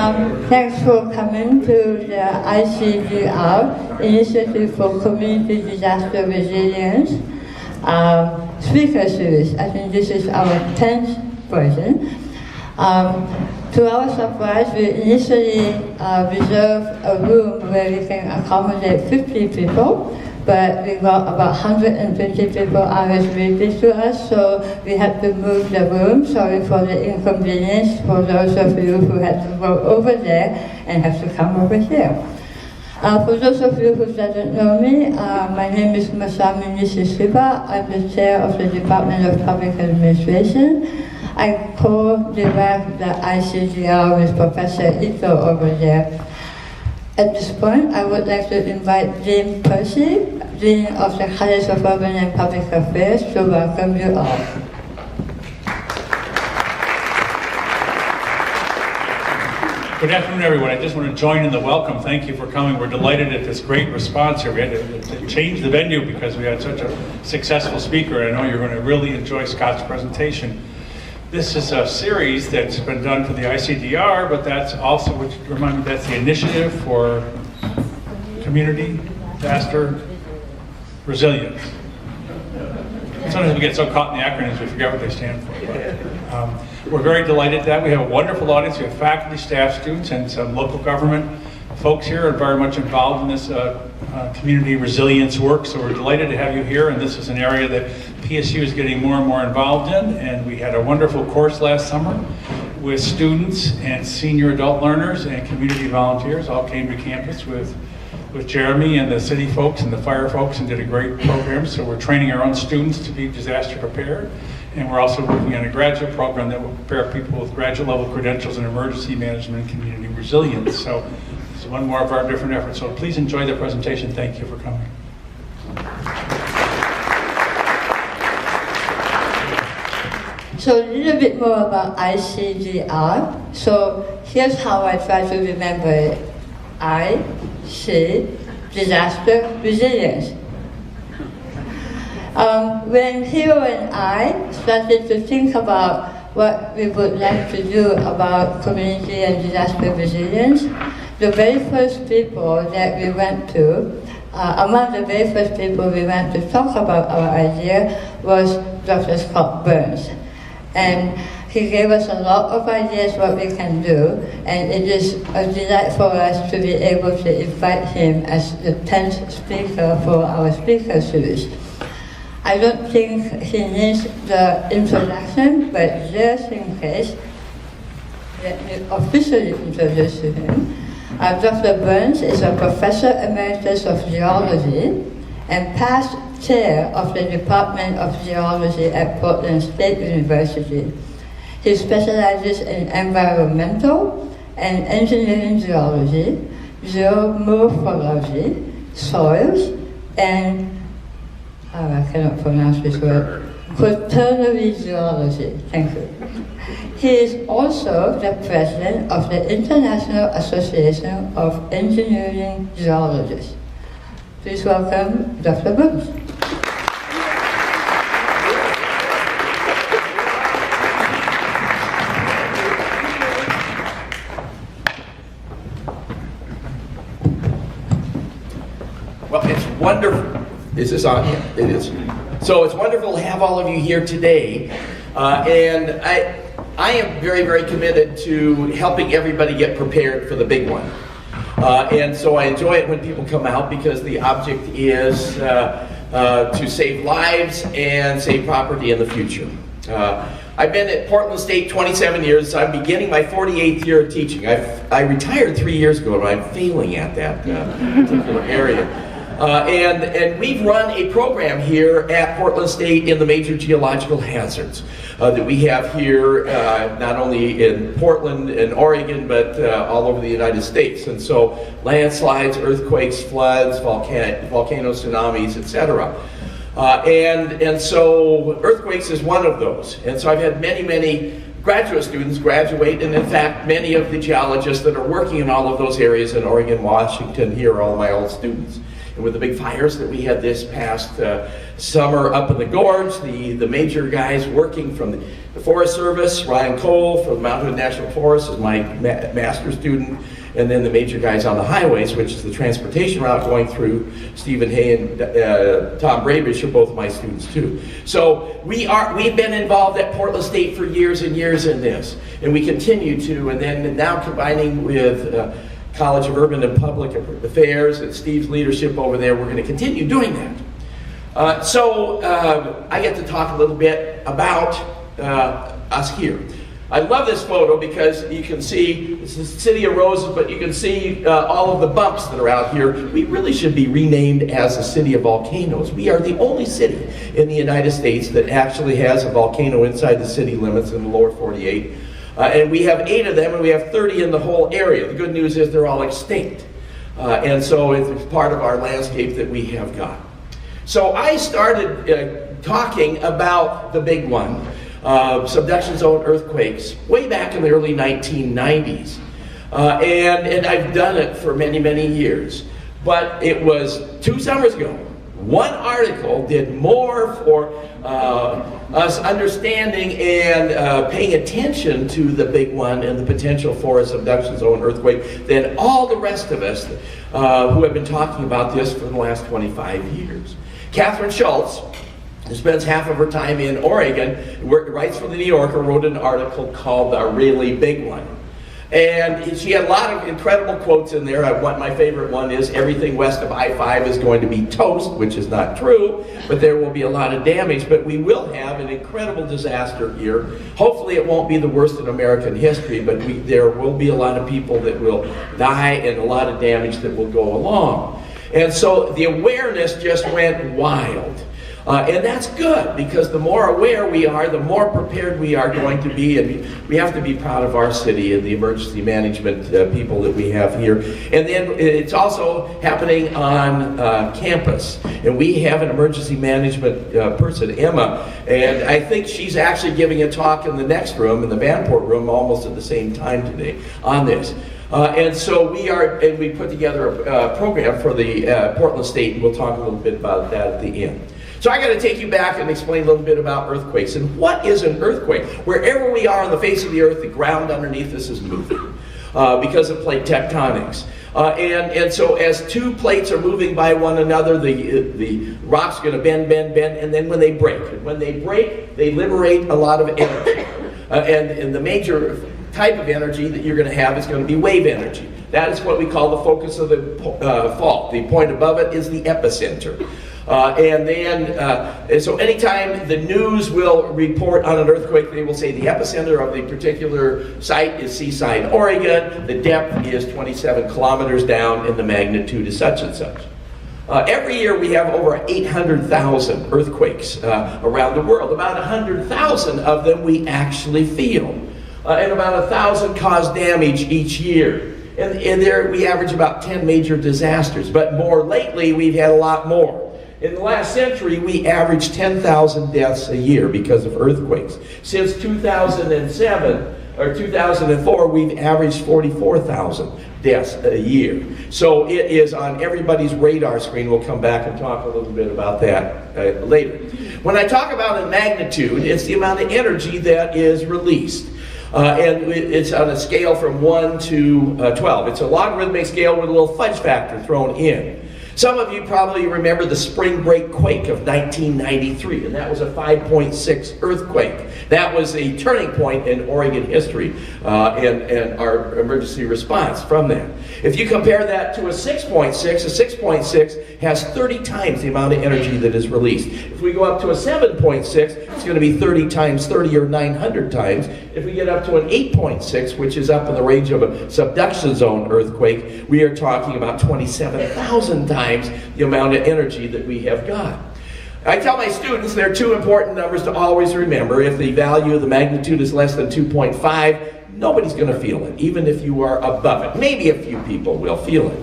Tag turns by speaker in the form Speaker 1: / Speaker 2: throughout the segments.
Speaker 1: Thanks for coming to the ICDR, Initiative for Community Disaster Resilience speaker series. I think this is our 10th version. To our surprise, we initially reserved a room where we can accommodate 50 people, but we got about 150 people RSVP to us, so we had to move the room. Sorry for the inconvenience for those of you who had to go over there and have to come over here. For those of you who doesn't know me, my name is Masami Nishishiba. I'm the chair of the Department of Public Administration. I co-direct the ICDR with Professor Ito over there. At this point, I would like to invite Dean Percy, Dean of the College of Urban and Public Affairs, to welcome you all.
Speaker 2: Good afternoon, everyone. I just want to join in the welcome. Thank you for coming. We're delighted at this great response here. We had to change the venue because we had such a successful speaker. I know you're going to really enjoy Scott's presentation. This is a series that's been done for the ICDR, but that's also, which remind me, that's the Initiative for Community Disaster Resilience. Sometimes we get so caught in the acronyms we forget what they stand for. But, we're very delighted that we have a wonderful audience. We have faculty, staff, students, and some local government folks here are very much involved in this community resilience work. So we're delighted to have you here, and this is an area that PSU is getting more and more involved in. And we had a wonderful course last summer with students and senior adult learners and community volunteers all came to campus with Jeremy and the city folks and the fire folks and did a great program. So we're training our own students to be disaster prepared. And we're also working on a graduate program that will prepare people with graduate level credentials in emergency management and community resilience. So this is one more of our different efforts. So please enjoy the presentation. Thank you for coming.
Speaker 1: So a little bit more about ICDR. So here's how I try to remember it. I, C, disaster resilience. When Hiro and I started to think about what we would like to do about community and disaster resilience, the very first people that we went to, among the very first people we went to talk about our idea was Dr. Scott Burns. And he gave us a lot of ideas what we can do, and it is a delight for us to be able to invite him as the 10th speaker for our speaker series. I don't think he needs the introduction, but just in case, let me officially introduce to him. Dr. Burns is a Professor Emeritus of Geology and past chair of the Department of Geology at Portland State University. He specializes in environmental and engineering geology, geomorphology, soils, and I cannot pronounce this word, quaternary geology. Thank you. He is also the president of the International Association of Engineering Geologists. Please welcome Dr. Burns.
Speaker 3: Well, it's wonderful. Is this on here? It is. So it's wonderful to have all of you here today. And I am very, very committed to helping everybody get prepared for the big one. And so I enjoy it when people come out because the object is to save lives and save property in the future. I've been at Portland State 27 years. I'm beginning my 48th year of teaching. I retired 3 years ago, but I'm failing at that particular area. And we've run a program here at Portland State in the major geological hazards that we have here, not only in Portland and Oregon, but all over the United States. And so landslides, earthquakes, floods, volcanoes, tsunamis, etc. And so earthquakes is one of those. And so I've had many graduate students graduate, and in fact, many of the geologists that are working in all of those areas in Oregon, Washington, here are all my old students. And with the big fires that we had this past summer up in the gorge, the major guys working from the Forest Service, Ryan Cole from Mount Hood National Forest is my master's student, and then the major guys on the highways, which is the transportation route going through, Stephen Hay and Tom Brabish are both my students too. So we've been involved at Portland State for years and years in this, and we continue to, and then now combining with College of Urban and Public Affairs and Steve's leadership over there, we're going to continue doing that. So I get to talk a little bit about us here. I love this photo because you can see, it's the city of roses, but you can see all of the bumps that are out here. We really should be renamed as the city of volcanoes. We are the only city in the United States that actually has a volcano inside the city limits in the lower 48. And we have 8 of them, and we have 30 in the whole area. The good news is they're all extinct. And so it's part of our landscape that we have got. So I started talking about the big one. Subduction zone earthquakes way back in the early 1990s. And I've done it for many, many years. But it was 2 summers ago. One article did more for us understanding and paying attention to the big one and the potential for a subduction zone earthquake than all the rest of us who have been talking about this for the last 25 years. Catherine Schultz, who spends half of her time in Oregon, writes for the New Yorker, wrote an article called The Really Big One. And she had a lot of incredible quotes in there. My favorite one is, everything west of I-5 is going to be toast, which is not true, but there will be a lot of damage. But we will have an incredible disaster here. Hopefully it won't be the worst in American history, but there will be a lot of people that will die and a lot of damage that will go along. And so the awareness just went wild. And that's good, because the more aware we are, the more prepared we are going to be, and we have to be proud of our city and the emergency management people that we have here. And then it's also happening on campus, and we have an emergency management person, Emma, and I think she's actually giving a talk in the next room, in the Vanport room, almost at the same time today on this. And so we put together a program for the Portland State, and we'll talk a little bit about that at the end. So I got to take you back and explain a little bit about earthquakes. And what is an earthquake? Wherever we are on the face of the earth, the ground underneath us is moving because of plate tectonics. And so as 2 plates are moving by one another, the rock's going to bend, and then when they break, they liberate a lot of energy. And the major type of energy that you're going to have is going to be wave energy. That is what we call the focus of the fault. The point above it is the epicenter. So anytime the news will report on an earthquake, they will say the epicenter of the particular site is Seaside, Oregon, the depth is 27 kilometers down, and the magnitude is such and such. Every year we have over 800,000 earthquakes around the world. About 100,000 of them we actually feel. And about 1,000 cause damage each year. And there we average about 10 major disasters. But more lately, we've had a lot more. In the last century, we averaged 10,000 deaths a year because of earthquakes. Since 2007 or 2004, we've averaged 44,000 deaths a year. So it is on everybody's radar screen. We'll come back and talk a little bit about that later. When I talk about a magnitude, it's the amount of energy that is released. And it's on a scale from 1 to 12. It's a logarithmic scale with a little fudge factor thrown in. Some of you probably remember the spring break quake of 1993, and that was a 5.6 earthquake. That was a turning point in Oregon history and our emergency response from that. If you compare that to a 6.6 has 30 times the amount of energy that is released. If we go up to a 7.6, it's going to be 30 times 30 or 900 times. If we get up to an 8.6, which is up in the range of a subduction zone earthquake, we are talking about 27,000 times the amount of energy that we have got. I tell my students there are 2 important numbers to always remember. If the value of the magnitude is less than 2.5, nobody's going to feel it, even if you are above it. Maybe a few people will feel it.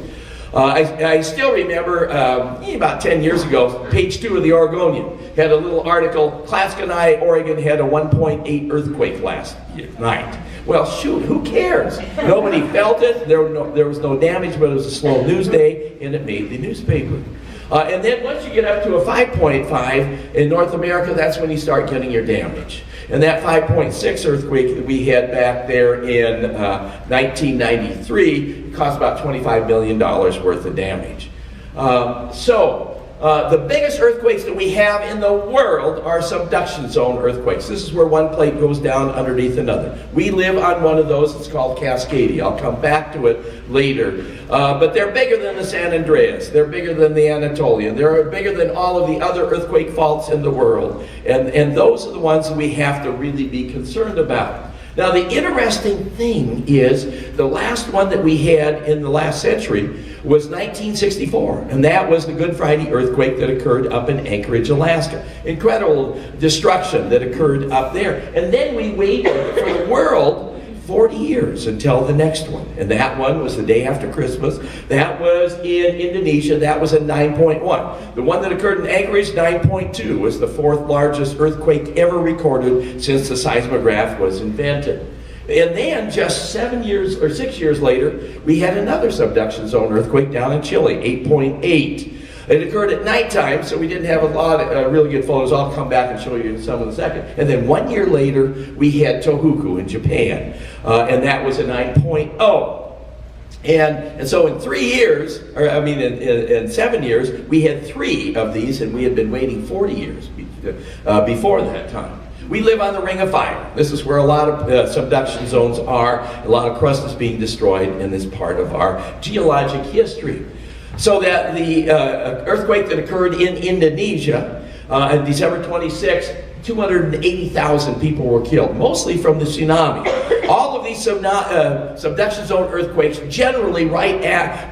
Speaker 3: I still remember about 10 years ago, page 2 of the Oregonian had a little article, Cascadia, Oregon had a 1.8 earthquake last night. Well, shoot, who cares? Nobody felt it, there was no damage, but it was a slow news day, and it made the newspaper. And then once you get up to a 5.5 in North America, that's when you start getting your damage. And that 5.6 earthquake that we had back there in 1993 caused about $25 million worth of damage. The biggest earthquakes that we have in the world are subduction zone earthquakes. This is where one plate goes down underneath another. We live on one of those. It's called Cascadia. I'll come back to it later. But they're bigger than the San Andreas. They're bigger than the Anatolian. They're bigger than all of the other earthquake faults in the world. And those are the ones that we have to really be concerned about. Now, the interesting thing is the last one that we had in the last century was 1964, and that was the Good Friday earthquake that occurred up in Anchorage, Alaska. Incredible destruction that occurred up there. And then we waited for the world 40 years until the next one. And that one was the day after Christmas. That was in Indonesia. That was a 9.1. The one that occurred in Anchorage, 9.2, was the fourth largest earthquake ever recorded since the seismograph was invented. And then just 6 years later, we had another subduction zone earthquake down in Chile, 8.8. It occurred at nighttime, so we didn't have a lot of really good photos. I'll come back and show you some in a second. And then 1 year later, we had Tohoku in Japan, and that was a 9.0. And so in 3 years, in 7 years, we had 3 of these, and we had been waiting 40 years before that time. We live on the Ring of Fire. This is where a lot of subduction zones are. A lot of crust is being destroyed in this part of our geologic history. So that the earthquake that occurred in Indonesia on December 26, 280,000 people were killed, mostly from the tsunami. All of these subduction zone earthquakes generally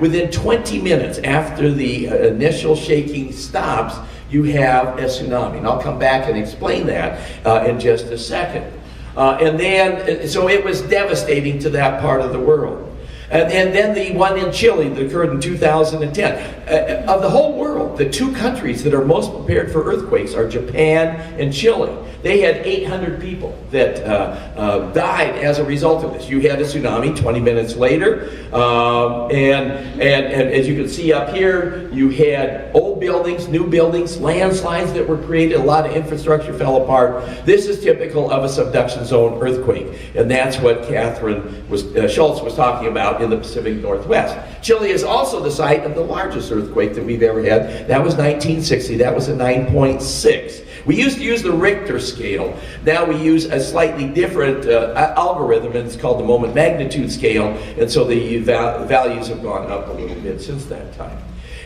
Speaker 3: within 20 minutes after the initial shaking stops, you have a tsunami. And I'll come back and explain that in just a second. So it was devastating to that part of the world. And then the one in Chile that occurred in 2010. Of the whole world, the 2 countries that are most prepared for earthquakes are Japan and Chile. They had 800 people that died as a result of this. You had a tsunami 20 minutes later, and as you can see up here, you had old buildings, new buildings, landslides that were created, a lot of infrastructure fell apart. This is typical of a subduction zone earthquake, and that's what Catherine Schultz was talking about in the Pacific Northwest. Chile is also the site of the largest earthquake that we've ever had. That was 1960. That was a 9.6. We used to use the Richter scale. Now we use a slightly different algorithm, and it's called the moment magnitude scale, and so the values have gone up a little bit since that time.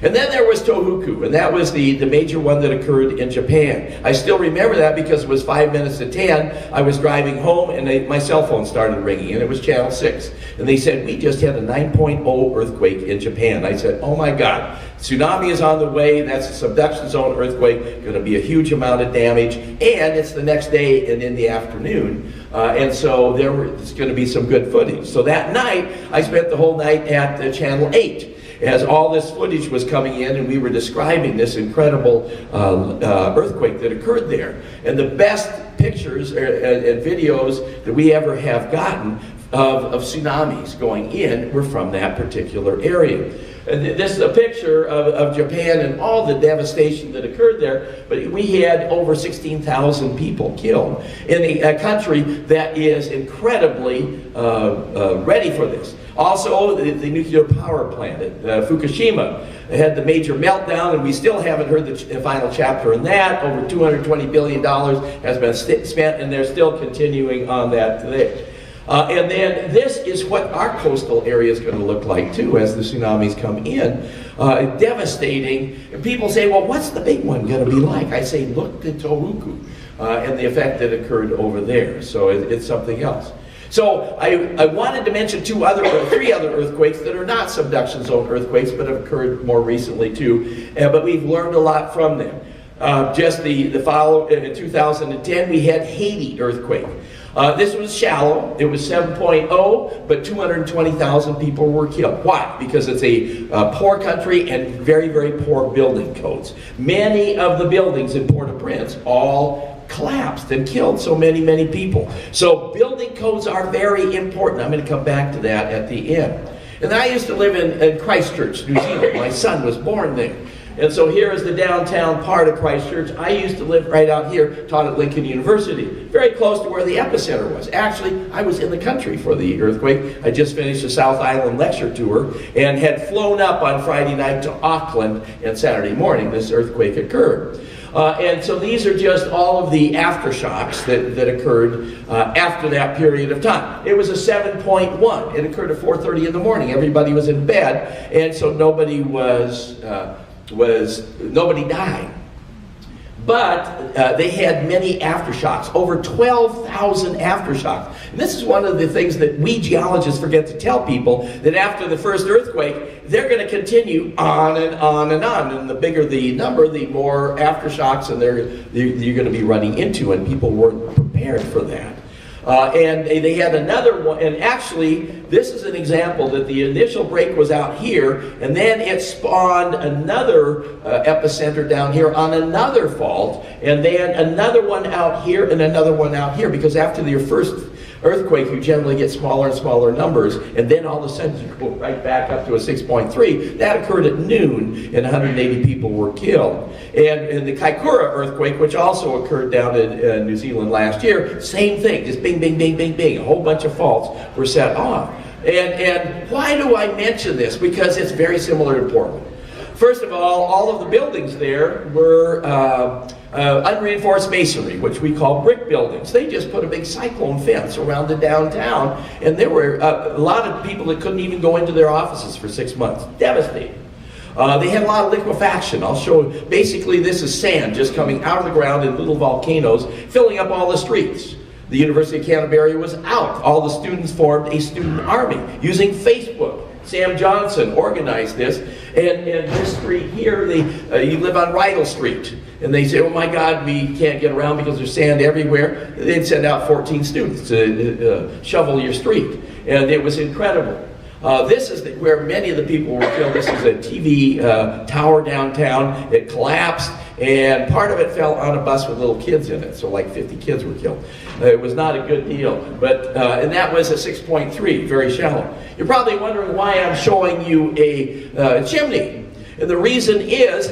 Speaker 3: And then there was Tohoku, and that was the major one that occurred in Japan. I still remember that because it was 5 minutes to 10. I was driving home, and my cell phone started ringing, and it was Channel 6. And they said, we just had a 9.0 earthquake in Japan. I said, oh my God, tsunami is on the way. That's a subduction zone earthquake, going to be a huge amount of damage, and it's the next day and in the afternoon. And so there's going to be some good footage. So that night, I spent the whole night at Channel 8. As all this footage was coming in, and we were describing this incredible earthquake that occurred there. And the best pictures and videos that we ever have gotten of tsunamis going in were from that particular area. And this is a picture of Japan and all the devastation that occurred there, but we had over 16,000 people killed in a country that is incredibly ready for this. Also, the nuclear power plant at Fukushima had the major meltdown, and we still haven't heard the final chapter in that. Over $220 billion has been spent, and they're still continuing on that today. And then this is what our coastal area is going to look like too as the tsunamis come in. Devastating. And people say, well, what's the big one going to be like? I say, look at Tohoku and the effect that occurred over there. So it's something else. So I wanted to mention 3 other earthquakes that are not subduction zone earthquakes, but have occurred more recently too. But we've learned a lot from them. Just the follow in 2010, we had Haiti earthquake. This was shallow. It was 7.0, but 220,000 people were killed. Why? Because it's a poor country and very, very poor building codes. Many of the buildings in Port-au-Prince all collapsed and killed so many, many people. So building codes are very important. I'm going to come back to that at the end. And I used to live in Christchurch, New Zealand. My son was born there. And so here is the downtown part of Christchurch. I used to live right out here, taught at Lincoln University, very close to where the epicenter was. Actually, I was in the country for the earthquake. I just finished a South Island lecture tour and had flown up on Friday night to Auckland, and Saturday morning this earthquake occurred. And so these are just all of the aftershocks that occurred after that period of time. It was a 7.1. It occurred at 4:30 in the morning. Everybody was in bed, and so nobody nobody died. But they had many aftershocks, over 12,000 aftershocks. And this is one of the things that we geologists forget to tell people, that after the first earthquake, they're going to continue on and on and on. And the bigger the number, the more aftershocks and you're going to be running into, and people weren't prepared for that. And they had another one, and actually, this is an example that the initial break was out here, and then it spawned another epicenter down here on another fault, and then another one out here, and another one out here, because after your first earthquake, you generally get smaller and smaller numbers, and then all of a sudden you go right back up to a 6.3. That occurred at noon, and 180 people were killed. And the Kaikoura earthquake, which also occurred down in New Zealand last year, same thing, just bing, bing, bing, bing, bing. A whole bunch of faults were set off. And why do I mention this? Because it's very similar to Portland. First of all of the buildings there were unreinforced masonry, which we call brick buildings. They just put a big cyclone fence around the downtown, and there were a lot of people that couldn't even go into their offices for 6 months. Devastating. They had a lot of liquefaction. I'll show you. Basically, this is sand just coming out of the ground in little volcanoes, filling up all the streets. The University of Canterbury was out. All the students formed a student army using Facebook. Sam Johnson organized this, and this street here, you live on Rydell Street, and they say, oh my God, we can't get around because there's sand everywhere. They'd send out 14 students to shovel your street, and it was incredible. This is where many of the people were killed. This is a TV tower downtown. It collapsed, and part of it fell on a bus with little kids in it, so like 50 kids were killed. It was not a good deal, but and that was a 6.3, very shallow. You're probably wondering why I'm showing you a chimney, and the reason is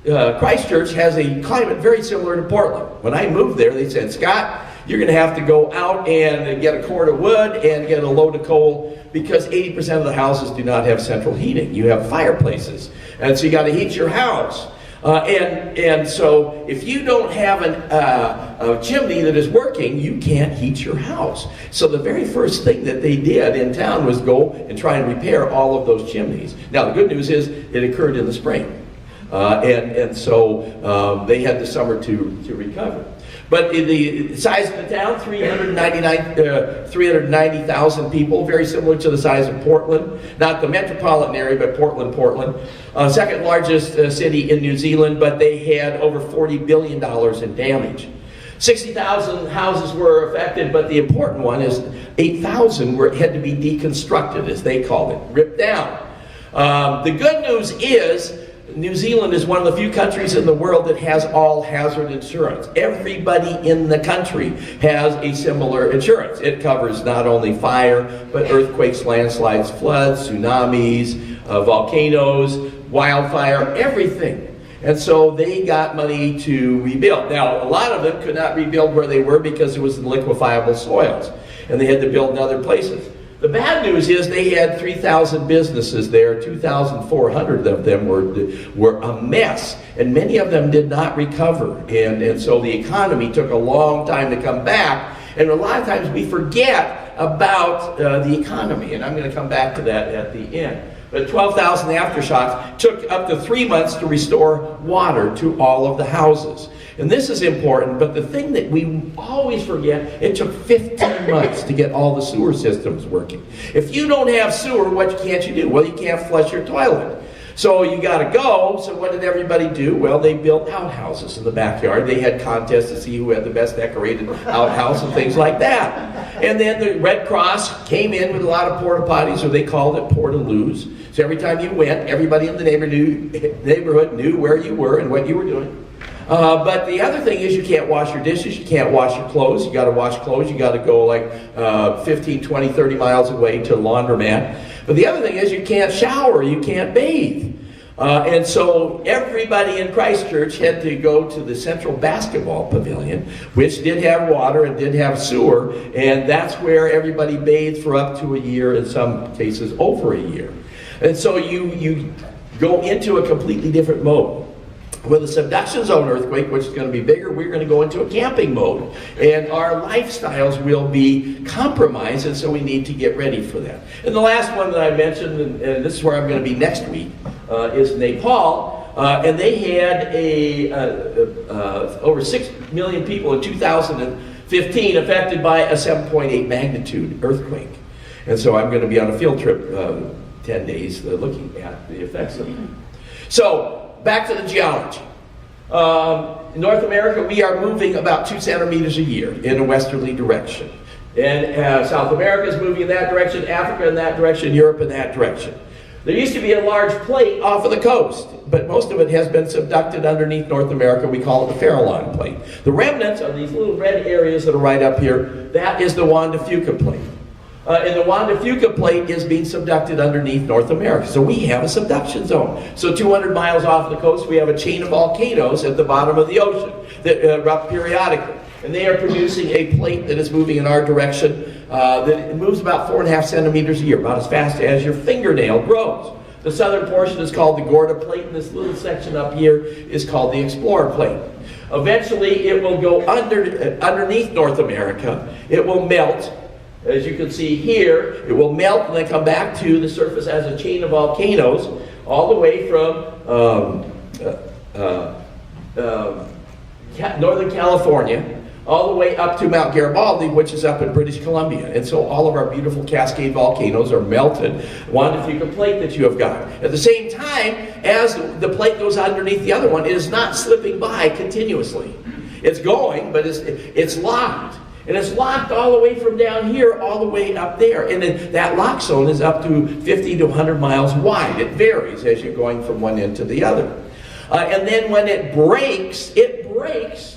Speaker 3: Christchurch has a climate very similar to Portland. When I moved there, they said, Scott, you're going to have to go out and get a cord of wood and get a load of coal, because 80% of the houses do not have central heating. You have fireplaces, and so you got to heat your house. And so if you don't have a chimney that is working, you can't heat your house. So the very first thing that they did in town was go and try and repair all of those chimneys. Now the good news is it occurred in the spring. So they had the summer to recover. But the size of the town, 390,000 people, very similar to the size of Portland. Not the metropolitan area, but Portland. Second largest city in New Zealand, but they had over $40 billion in damage. 60,000 houses were affected, but the important one is 8,000 had to be deconstructed, as they called it, ripped down. The good news is, New Zealand is one of the few countries in the world that has all hazard insurance. Everybody in the country has a similar insurance. It covers not only fire, but earthquakes, landslides, floods, tsunamis, volcanoes, wildfire, everything. And so they got money to rebuild. Now, a lot of them could not rebuild where they were because it was in liquefiable soils, and they had to build in other places. The bad news is they had 3,000 businesses there. 2,400 of them were a mess, and many of them did not recover. And so the economy took a long time to come back, and a lot of times we forget about the economy, and I'm going to come back to that at the end. But 12,000 aftershocks took up to 3 months to restore water to all of the houses. And this is important, but the thing that we always forget, it took 15 months to get all the sewer systems working. If you don't have sewer, what can't you do? Well, you can't flush your toilet. So you got to go. So what did everybody do? Well, they built outhouses in the backyard. They had contests to see who had the best decorated outhouse and things like that. And then the Red Cross came in with a lot of porta potties, or they called it portaloos. So every time you went, everybody in the neighborhood knew where you were and what you were doing. But the other thing is you can't wash your dishes, you can't wash your clothes. You got to wash clothes, you got to go like 15, 20, 30 miles away to a laundromat. But the other thing is you can't shower, you can't bathe. And so everybody in Christchurch had to go to the central basketball pavilion, which did have water and did have sewer, and that's where everybody bathed for up to a year, in some cases over a year. And so you go into a completely different mode. With a subduction zone earthquake, which is going to be bigger, we're going to go into a camping mode. And our lifestyles will be compromised, and so we need to get ready for that. And the last one that I mentioned, and this is where I'm going to be next week, is Nepal. And they had over 6 million people in 2015 affected by a 7.8 magnitude earthquake. And so I'm going to be on a field trip 10 days looking at the effects of it. So, back to the geology. In North America, we are moving about 2 centimeters a year in a westerly direction. And South America is moving in that direction, Africa in that direction, Europe in that direction. There used to be a large plate off of the coast, but most of it has been subducted underneath North America. We call it the Farallon plate. The remnants of these little red areas that are right up here, that is the Juan de Fuca plate. And the Juan de Fuca plate is being subducted underneath North America. So we have a subduction zone. So 200 miles off the coast, we have a chain of volcanoes at the bottom of the ocean that erupt periodically. And they are producing a plate that is moving in our direction. That it moves about 4.5 centimeters a year, about as fast as your fingernail grows. The southern portion is called the Gorda plate, and this little section up here is called the Explorer plate. Eventually, it will go underneath North America. It will melt. As you can see here, it will melt and then come back to the surface as a chain of volcanoes all the way from Northern California all the way up to Mount Garibaldi, which is up in British Columbia. And so all of our beautiful Cascade volcanoes are melted. Juan de Fuca plate that you have got. At the same time, as the plate goes underneath the other one, it is not slipping by continuously. It's going, but it's locked. And it's locked all the way from down here all the way up there. And then that lock zone is up to 50 to 100 miles wide. It varies as you're going from one end to the other. And then when it breaks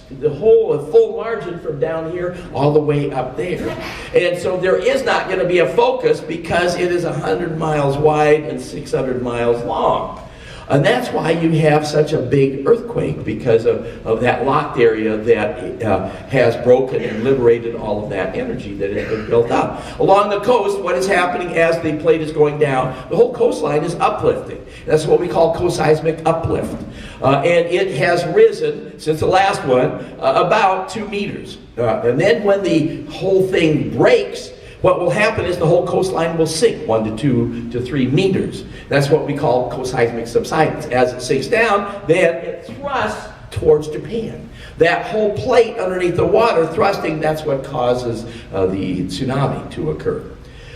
Speaker 3: the whole full margin from down here all the way up there. And so there is not going to be a focus because it is 100 miles wide and 600 miles long. And that's why you have such a big earthquake, because of that locked area that has broken and liberated all of that energy that has been built up. Along the coast, what is happening as the plate is going down, the whole coastline is uplifting. That's what we call coseismic uplift. And it has risen, since the last one, about 2 meters. And then when the whole thing breaks, what will happen is the whole coastline will sink 1 to 2 to 3 meters. That's what we call coseismic subsidence. As it sinks down, then it thrusts towards Japan. That whole plate underneath the water thrusting, that's what causes the tsunami to occur.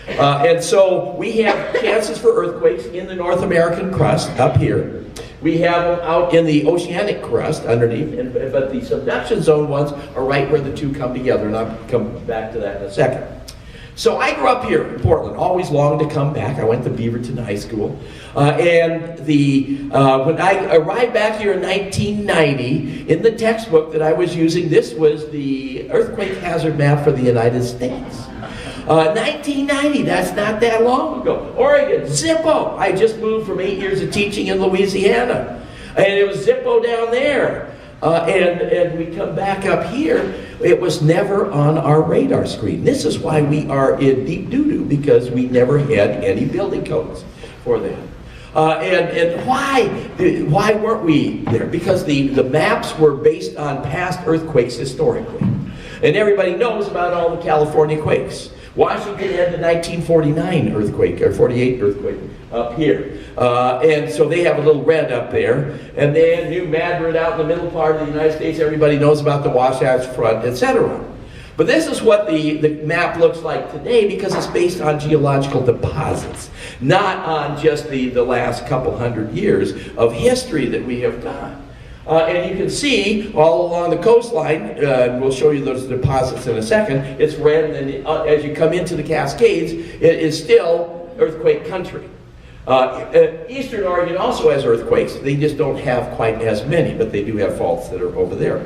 Speaker 3: And so we have chances for earthquakes in the North American crust up here. We have them out in the oceanic crust underneath, but the subduction zone ones are right where the two come together, and I'll come back to that in a second. So I grew up here in Portland, always longed to come back. I went to Beaverton High School. And when I arrived back here in 1990, in the textbook that I was using, this was the earthquake hazard map for the United States. 1990, that's not that long ago. Oregon, Zippo. I just moved from 8 years of teaching in Louisiana. And it was Zippo down there. And we come back up here, it was never on our radar screen. This is why we are in deep doo-doo, because we never had any building codes for that. And why weren't we there? Because the maps were based on past earthquakes historically. And everybody knows about all the California quakes. Washington had the 1949 earthquake, or 48 earthquake up here. And so they have a little red up there. And then New Madrid out in the middle part of the United States, everybody knows about the Wasatch Front, etc. But this is what the map looks like today, because it's based on geological deposits, not on just the last couple hundred years of history that we have got. And you can see all along the coastline, we'll show you those deposits in a second, it's red, and then as you come into the Cascades, it is still earthquake country. Eastern Oregon also has earthquakes. They just don't have quite as many, but they do have faults that are over there.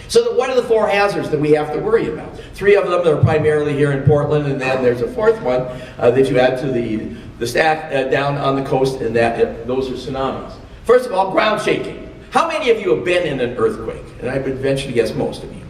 Speaker 3: So what are the 4 hazards that we have to worry about? 3 of them are primarily here in Portland, and then there's a 4th one that you add to the stack down on the coast, and those are tsunamis. First of all, ground shaking. How many of you have been in an earthquake? And I would venture to guess most of you.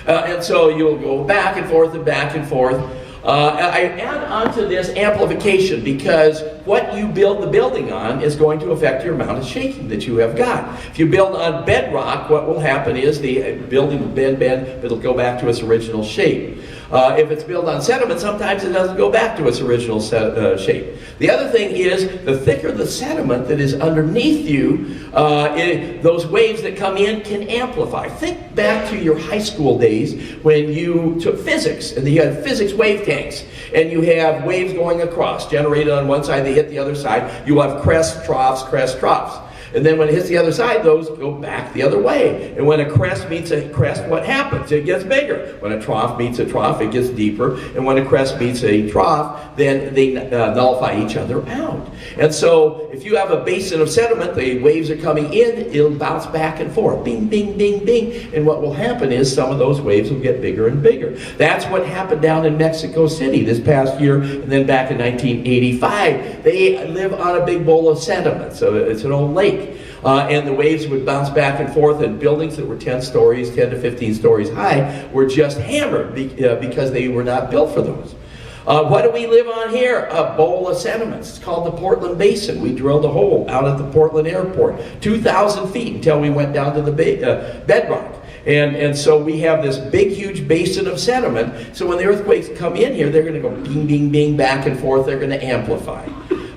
Speaker 3: And so you'll go back and forth and back and forth. I add on to this amplification, because what you build the building on is going to affect your amount of shaking that you have got. If you build on bedrock, what will happen is the building will bend, it'll go back to its original shape. If it's built on sediment, sometimes it doesn't go back to its original shape. The other thing is, the thicker the sediment that is underneath you, those waves that come in can amplify. Think back to your high school days when you took physics, and you had physics wave tanks, and you have waves going across, generated on one side, they hit the other side. You have crests, troughs, crests, troughs. And then when it hits the other side, those go back the other way. And when a crest meets a crest, what happens? It gets bigger. When a trough meets a trough, it gets deeper. And when a crest meets a trough, then they nullify each other out. And so if you have a basin of sediment, the waves are coming in, it'll bounce back and forth. Bing, bing, bing, bing. And what will happen is some of those waves will get bigger and bigger. That's what happened down in Mexico City this past year, and then back in 1985. They live on a big bowl of sediment, so it's an old lake. And the waves would bounce back and forth, and buildings that were 10 stories, 10 to 15 stories high were just hammered because they were not built for those. What do we live on here? A bowl of sediments. It's called the Portland Basin. We drilled a hole out at the Portland airport, 2,000 feet until we went down to the bedrock. And so we have this big, huge basin of sediment. So when the earthquakes come in here, they're going to go bing, bing, bing, back and forth. They're going to amplify.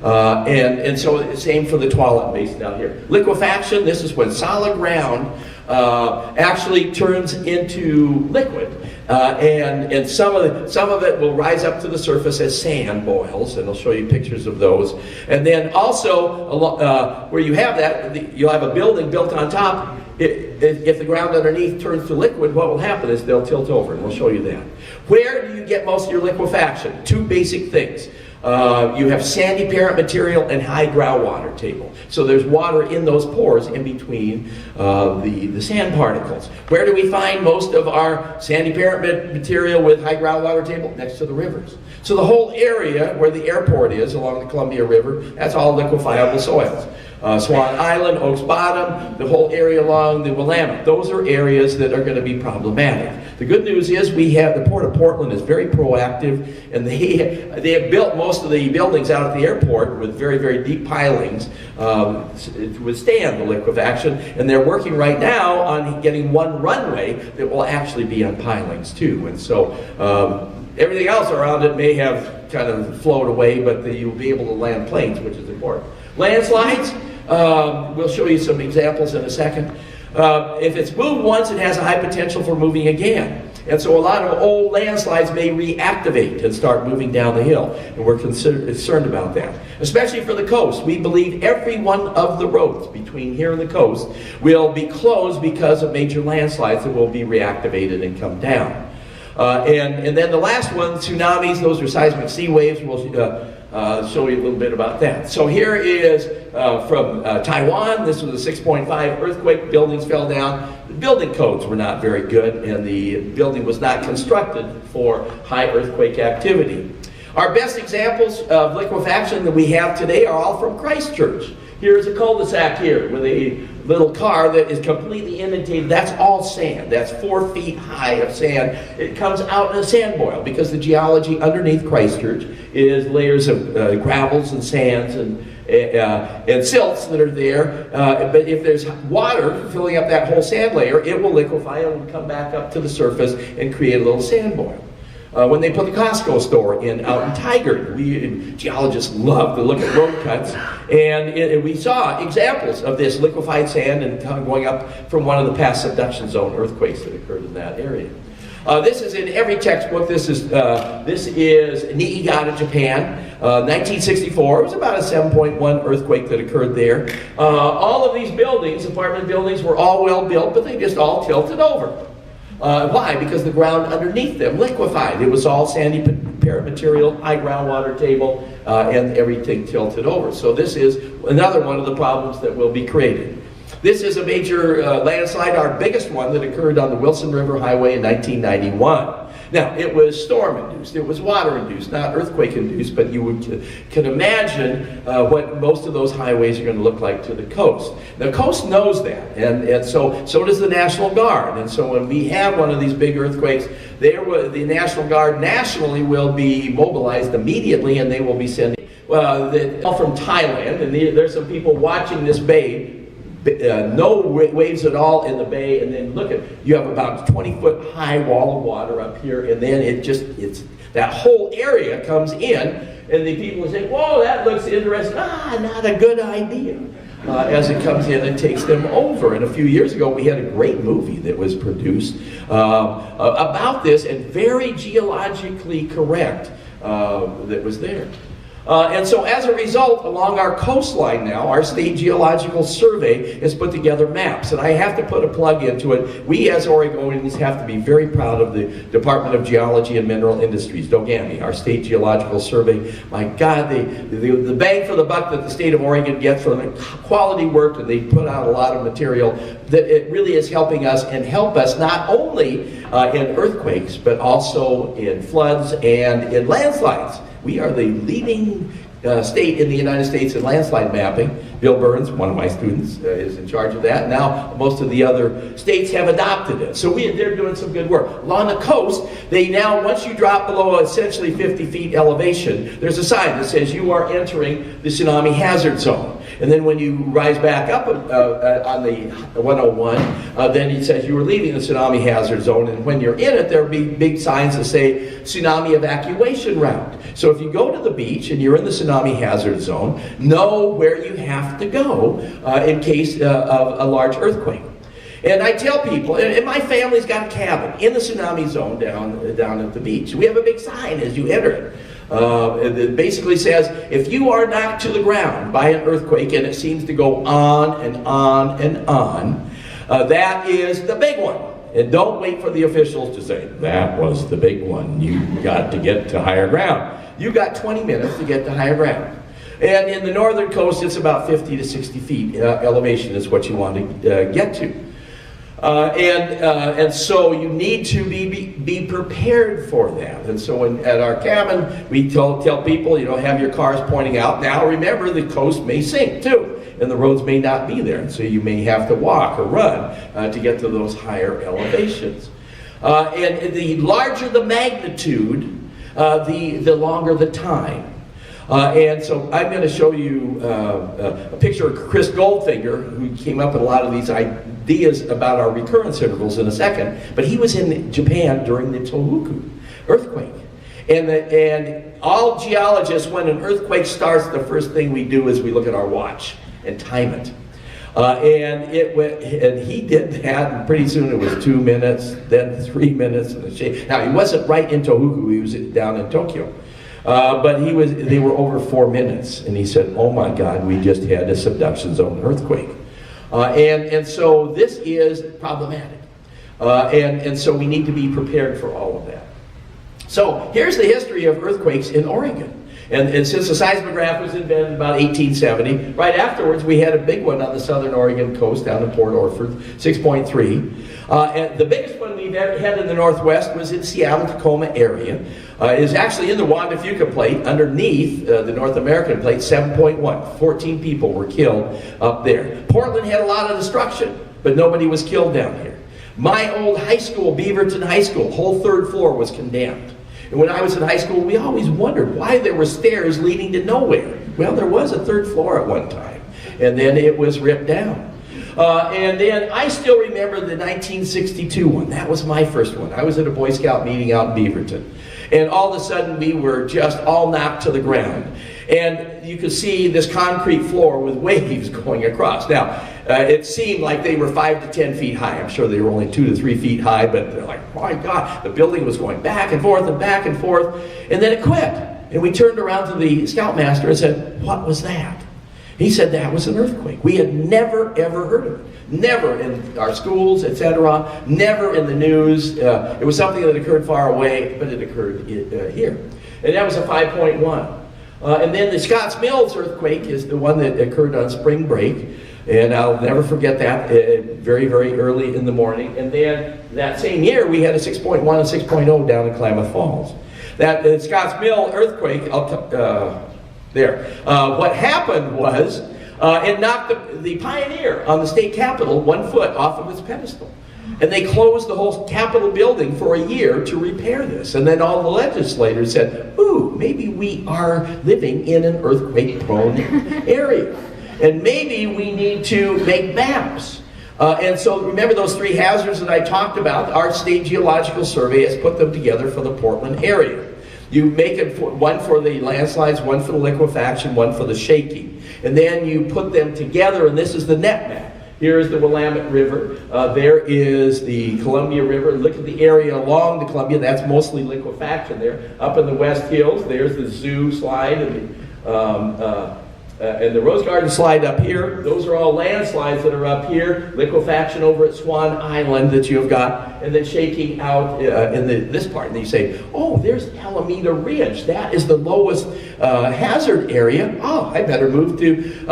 Speaker 3: And so same for the Tuolumne Basin down here. Liquefaction, this is when solid ground actually turns into liquid. And some of it will rise up to the surface as sand boils, and I'll show you pictures of those. And then also, where you have that, you'll have a building built on top. If the ground underneath turns to liquid, what will happen is they'll tilt over, and we'll show you that. Where do you get most of your liquefaction? 2 basic things. You have sandy parent material and high groundwater table. So there's water in those pores in between the sand particles. Where do we find most of our sandy parent material with high groundwater table? Next to the rivers. So the whole area where the airport is along the Columbia River, that's all liquefiable soils. Swan Island, Oaks Bottom, the whole area along the Willamette. Those are areas that are going to be problematic. The good news is the Port of Portland is very proactive, and they have built most of the buildings out at the airport with very, very deep pilings to withstand the liquefaction, and they're working right now on getting one runway that will actually be on pilings too. And so everything else around it may have kind of flowed away, but you'll be able to land planes, which is important. Landslides, we'll show you some examples in a second. If it's moved once, it has a high potential for moving again. And so a lot of old landslides may reactivate and start moving down the hill. And we're concerned about that. Especially for the coast. We believe every one of the roads between here and the coast will be closed because of major landslides that will be reactivated and come down. And then the last one, tsunamis, those are seismic sea waves. We'll show you a little bit about that. So here is from Taiwan. This was a 6.5 earthquake. Buildings fell down. The building codes were not very good, and the building was not constructed for high earthquake activity. Our best examples of liquefaction that we have today are all from Christchurch. Here's a cul-de-sac here with a little car that is completely inundated. That's all sand. That's 4 feet high of sand. It comes out in a sand boil because the geology underneath Christchurch is layers of gravels and sands and silts that are there. But if there's water filling up that whole sand layer, it will liquefy and come back up to the surface and create a little sand boil. When they put the Costco store out in Tigard, geologists love to look at road cuts, and we saw examples of this liquefied sand and going up from one of the past subduction zone earthquakes that occurred in that area. This is in every textbook. This is Niigata, Japan, 1964. It was about a 7.1 earthquake that occurred there. All of these buildings, apartment buildings, were all well built, but they just all tilted over. Why? Because the ground underneath them liquefied. It was all sandy parent material, high groundwater table, and everything tilted over. So this is another one of the problems that will be created. This is a major landslide, our biggest one that occurred on the Wilson River Highway in 1991. Now, it was storm-induced, it was water-induced, not earthquake-induced, but you can imagine what most of those highways are going to look like to the coast. The coast knows that, and so does the National Guard. And so when we have one of these big earthquakes, the National Guard nationally will be mobilized immediately, and they will be sending from Thailand, and there's some people watching this bay. No waves at all in the bay, and then look at, you have about a 20-foot high wall of water up here, and then it's that whole area comes in, and the people say, whoa, that looks interesting. Not a good idea. As it comes in and takes them over. And a few years ago, we had a great movie that was produced about this, and very geologically correct that was there. And so as a result, along our coastline now, our State Geological Survey has put together maps. And I have to put a plug into it. We as Oregonians have to be very proud of the Department of Geology and Mineral Industries, DOGAMI, our State Geological Survey. My God, the bang for the buck that the state of Oregon gets for the quality work, and they put out a lot of material, that it really is helping us and help us not only in earthquakes, but also in floods and in landslides. We are the leading state in the United States in landslide mapping. Bill Burns, one of my students, is in charge of that. Now most of the other states have adopted it. So they're doing some good work. Along the coast, they now, once you drop below essentially 50 feet elevation, there's a sign that says you are entering the tsunami hazard zone. And then when you rise back up on the 101, then it says you are leaving the tsunami hazard zone. And when you're in it, there'll be big signs that say tsunami evacuation route. So if you go to the beach and you're in the tsunami hazard zone, know where you have to go in case of a large earthquake. And I tell people, and my family's got a cabin in the tsunami zone down at the beach. We have a big sign as you enter it. It basically says, if you are knocked to the ground by an earthquake and it seems to go on and on and on, that is the big one. And don't wait for the officials to say, that was the big one. You got to get to higher ground. You got 20 minutes to get to higher ground. And in the northern coast, it's about 50 to 60 feet elevation is what you want to get to. And so you need to be prepared for that. And so at our cabin, we tell people, have your cars pointing out. Now remember, the coast may sink too, and the roads may not be there. And so you may have to walk or run to get to those higher elevations. And the larger the magnitude, the longer the time. And so I'm going to show you a picture of Chris Goldfinger, who came up with a lot of these ideas about our recurrence intervals in a second. But he was in Japan during the Tohoku earthquake. And all geologists, when an earthquake starts, the first thing we do is we look at our watch and time it. And he did that, and pretty soon it was 2 minutes, then 3 minutes. Now, he wasn't right in Tohoku, he was down in Tokyo. But they were over 4 minutes, and he said, oh my God, we just had a subduction zone earthquake. And so this is problematic. And so we need to be prepared for all of that. So here's the history of earthquakes in Oregon. And since the seismograph was invented about 1870, right afterwards we had a big one on the southern Oregon coast down in Port Orford, 6.3. And the biggest one we've ever had in the northwest was in Seattle-Tacoma area. It is actually in the Juan de Fuca plate, underneath the North American plate, 7.1. 14 people were killed up there. Portland had a lot of destruction, but nobody was killed down here. My old high school, Beaverton High School, whole third floor was condemned. And when I was in high school, we always wondered why there were stairs leading to nowhere. Well, there was a third floor at one time, and then it was ripped down. And then I still remember the 1962 one. That was my first one. I was at a Boy Scout meeting out in Beaverton. And all of a sudden, we were just all knocked to the ground. And you could see this concrete floor with waves going across. Now, it seemed like they were 5 to 10 feet high. I'm sure they were only 2 to 3 feet high, but they're like, my God, the building was going back and forth and back and forth. And then it quit. And we turned around to the scoutmaster and said, what was that? He said that was an earthquake. We had never, ever heard of it. Never in our schools, etc. Never in the news. It was something that occurred far away, but it occurred here. And that was a 5.1. And then the Scotts Mills earthquake is the one that occurred on spring break. And I'll never forget that, very, very early in the morning. And then that same year, we had a 6.1 and 6.0 down in Klamath Falls. That Scotts Mill earthquake, what happened was, it knocked the Pioneer on the state capitol 1 foot off of its pedestal. And they closed the whole Capitol building for a year to repair this. And then all the legislators said, ooh, maybe we are living in an earthquake-prone area. And maybe we need to make maps. And so remember those 3 hazards that I talked about? Our state geological survey has put them together for the Portland area. You make it one for the landslides, one for the liquefaction, one for the shaking. And then you put them together, and this is the net map. Here is the Willamette River. There is the Columbia River. Look at the area along the Columbia. That's mostly liquefaction there. Up in the West Hills, there's the zoo slide and the Rose Garden slide up here. Those are all landslides that are up here. Liquefaction over at Swan Island that you've got. And then shaking out in this part. And you say, oh, there's Alameda Ridge. That is the lowest hazard area. Oh, I better move to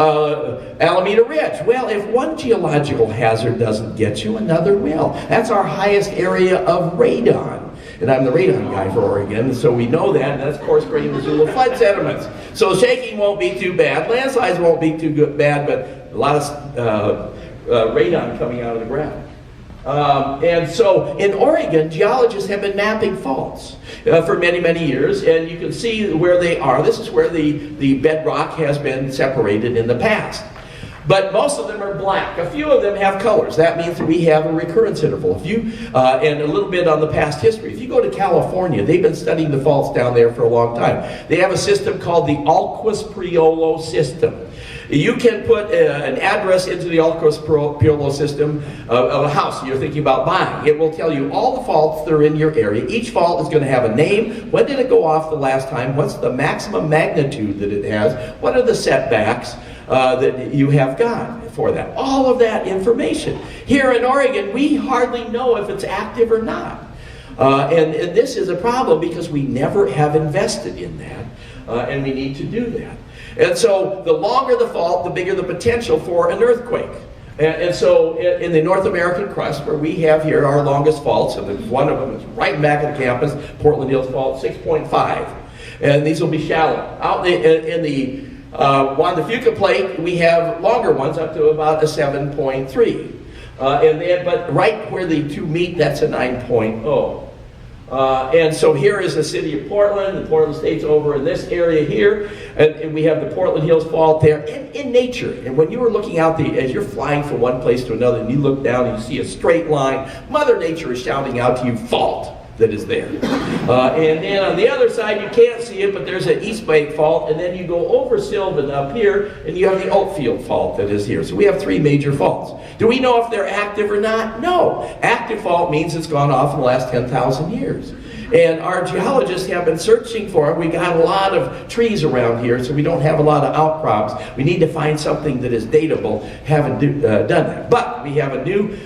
Speaker 3: Alameda Ridge. Well, if one geological hazard doesn't get you, another will. That's our highest area of radon. And I'm the radon guy for Oregon, so we know that, and that's coarse grained Missoula flood sediments. So shaking won't be too bad, landslides won't be too bad, but a lot of radon coming out of the ground. And so in Oregon, geologists have been mapping faults for many, many years, and you can see where they are. This is where the bedrock has been separated in the past. But most of them are black. A few of them have colors. That means that we have a recurrence interval. If you, and a little bit on the past history. If you go to California, they've been studying the faults down there for a long time. They have a system called the Alquist-Priolo system. You can put an address into the Alquist-Priolo system of a house you're thinking about buying. It will tell you all the faults that are in your area. Each fault is going to have a name. When did it go off the last time? What's the maximum magnitude that it has? What are the setbacks that you have got for that? All of that information. Here in Oregon, we hardly know if it's active or not. And this is a problem because we never have invested in that, and we need to do that. And so the longer the fault, the bigger the potential for an earthquake. And so in the North American crust, where we have here our longest faults, and one of them is right back at the campus, Portland Hills Fault, 6.5. And these will be shallow. Out in the Juan de Fuca plate, we have longer ones up to about a 7.3. But right where the two meet, that's a 9.0. And so here is the city of Portland. The Portland State's over in this area here. And we have the Portland Hills Fault there. In nature, and when you are looking out, as you're flying from one place to another, and you look down and you see a straight line, Mother Nature is shouting out to you, fault, that is there. And then on the other side, you can't see it, but there's an East Bank Fault, and then you go over Sylvan up here, and you have the Oakfield Fault that is here. So we have 3 major faults. Do we know if they're active or not? No. Active fault means it's gone off in the last 10,000 years. And our geologists have been searching for it. We got a lot of trees around here, so we don't have a lot of outcrops. We need to find something that is datable. Haven't done that. But we have a new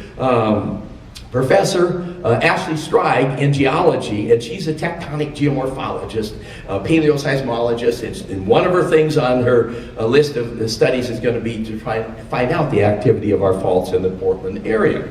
Speaker 3: Professor Ashley Stride in geology, and she's a tectonic geomorphologist, paleoseismologist, and one of her things on her list of studies is going to be to try and find out the activity of our faults in the Portland area.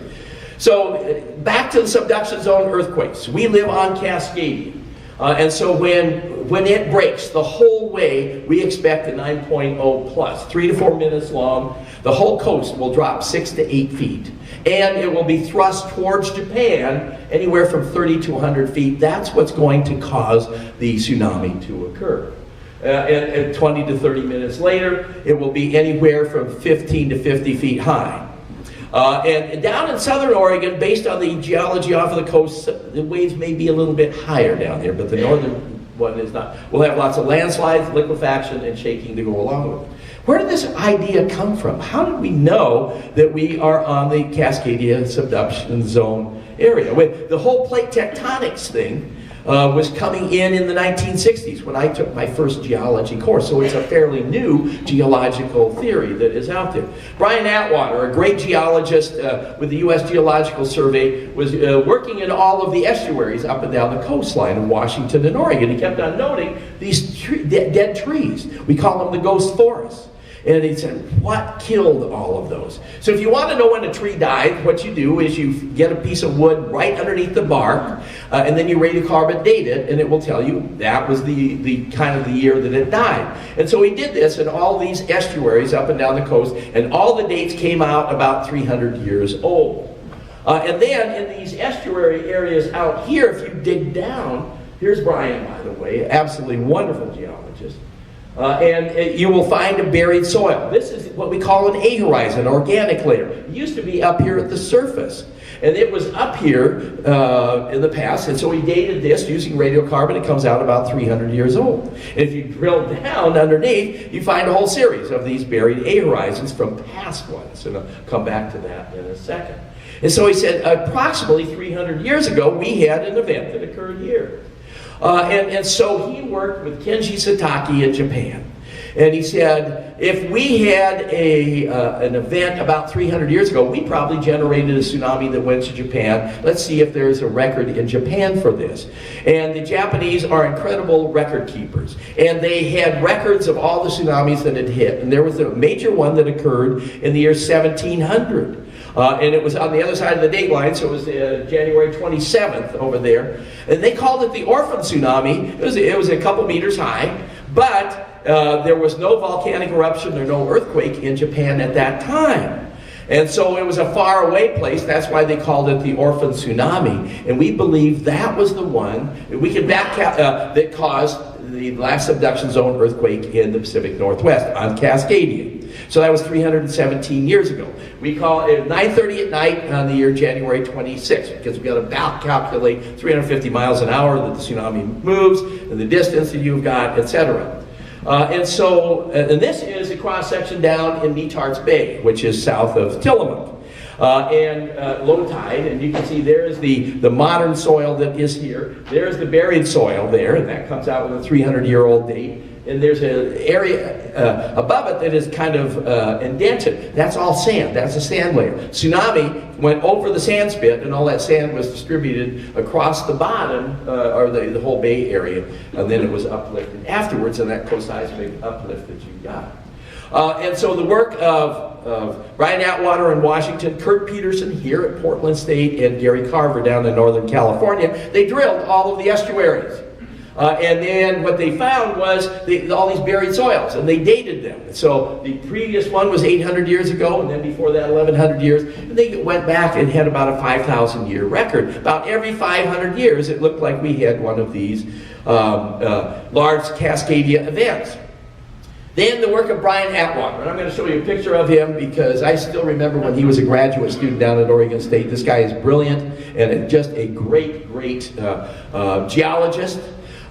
Speaker 3: So back to the subduction zone earthquakes. We live on Cascadia, and so when it breaks the whole way, we expect a 9.0 plus, 3 to 4 minutes long. The whole coast will drop 6 to 8 feet. And it will be thrust towards Japan anywhere from 30 to 100 feet. That's what's going to cause the tsunami to occur. And 20 to 30 minutes later, it will be anywhere from 15 to 50 feet high. And down in southern Oregon, based on the geology off of the coast, the waves may be a little bit higher down there, but the northern one is not. We'll have lots of landslides, liquefaction, and shaking to go along with it. Where did this idea come from? How did we know that we are on the Cascadia subduction zone area? With the whole plate tectonics thing, was coming in the 1960s when I took my first geology course. So it's a fairly new geological theory that is out there. Brian Atwater, a great geologist with the U.S. Geological Survey, was working in all of the estuaries up and down the coastline of Washington and Oregon. He kept on noting these dead trees. We call them the ghost forests. And he said, what killed all of those? So if you want to know when a tree died, what you do is you get a piece of wood right underneath the bark, and then you radiocarbon date it, and it will tell you that was the kind of the year that it died. And so he did this in all these estuaries up and down the coast, and all the dates came out about 300 years old. And then in these estuary areas out here, if you dig down, here's Brian, by the way, absolutely wonderful geologist. And you will find a buried soil. This is what we call an A-horizon, organic layer. It used to be up here at the surface. And it was up here in the past, and so we dated this using radiocarbon. It comes out about 300 years old. And if you drill down underneath, you find a whole series of these buried A-horizons from past ones. And I'll come back to that in a second. And so he said, approximately 300 years ago, we had an event that occurred here. And so he worked with Kenji Satake in Japan. And he said, if we had an event about 300 years ago, we probably generated a tsunami that went to Japan. Let's see if there's a record in Japan for this. And the Japanese are incredible record keepers. And they had records of all the tsunamis that had hit. And there was a major one that occurred in the year 1700. And it was on the other side of the date line, so it was January 27th over there. And they called it the orphan tsunami. It was a couple meters high, but there was no volcanic eruption or no earthquake in Japan at that time. And so it was a faraway place. That's why they called it the orphan tsunami. And we believe that was the one we can that caused the last subduction zone earthquake in the Pacific Northwest on Cascadia. So that was 317 years ago. We call it 9:30 at night on the year January 26th, because we've got to about calculate 350 miles an hour that the tsunami moves, and the distance that you've got, etc. And this is a cross-section down in Netart's Bay, which is south of Tillamook. And low tide, and you can see there's the modern soil that is here. There's the buried soil there, and that comes out with a 300-year-old date. And there's an area above it that is kind of indented. That's all sand. That's a sand layer. Tsunami went over the sand spit, and all that sand was distributed across the bottom, or the whole bay area, and then it was uplifted afterwards, and that co-seismic uplift that you got. And so the work of Brian Atwater in Washington, Kurt Peterson here at Portland State, and Gary Carver down in Northern California, they drilled all of the estuaries. And then what they found was all these buried soils, and they dated them. So the previous one was 800 years ago, and then before that 1100 years, and they went back and had about a 5,000-year record. About every 500 years, it looked like we had one of these large Cascadia events. Then the work of Brian Atwater, and I'm going to show you a picture of him because I still remember when he was a graduate student down at Oregon State. This guy is brilliant and just a great geologist.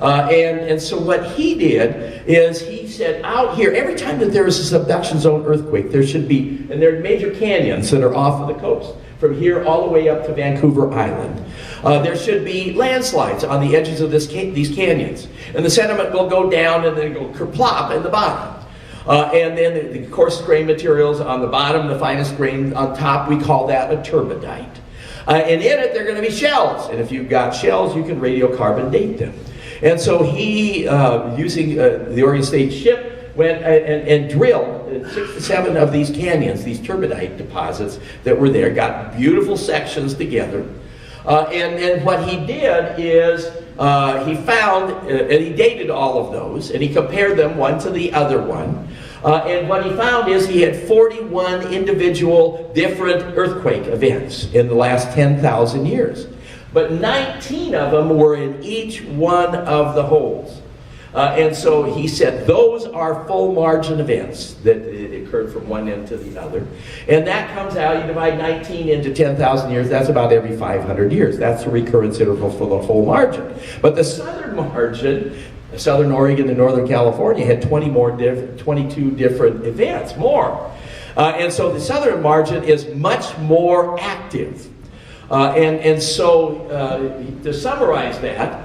Speaker 3: And so what he did is he said out here, every time that there is a subduction zone earthquake, there should be, and there are major canyons that are off of the coast, from here all the way up to Vancouver Island. There should be landslides on the edges of these canyons. And the sediment will go down and then go kerplop in the bottom. And then the coarse grain materials on the bottom, the finest grain on top, we call that a turbidite. And in it, there are going to be shells. And if you've got shells, you can radiocarbon date them. And so he, using the Oregon State ship, went and drilled 6 to 7 of these canyons, these turbidite deposits that were there, got beautiful sections together. And then what he did is he found, and he dated all of those, and he compared them one to the other one. And what he found is he had 41 individual different earthquake events in the last 10,000 years. But 19 of them were in each one of the holes. And so he said those are full margin events that occurred from one end to the other. And that comes out, you divide 19 into 10,000 years, that's about every 500 years. That's the recurrence interval for the whole margin. But the southern margin, southern Oregon and northern California, had 22 different events, more. And so the southern margin is much more active. So to summarize that,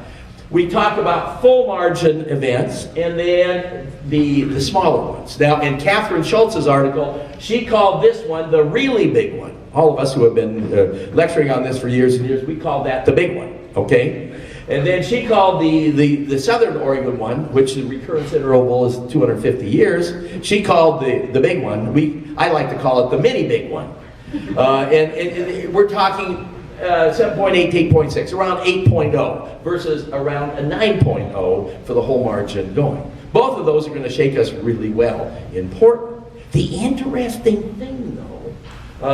Speaker 3: We talk about full margin events, and then the smaller ones. Now, in Catherine Schultz's article, she called this one the really big one. All of us who have been lecturing on this for years and years, we call that the big one, okay? And then she called the Southern Oregon one, which the recurrence interval is 250 years, she called the big one. I like to call it the mini big one. And we're talking 7.8 to 8.6, around 8.0 versus around a 9.0 for the whole margin going. Both of those are going to shake us really well in Portland. The interesting thing, though,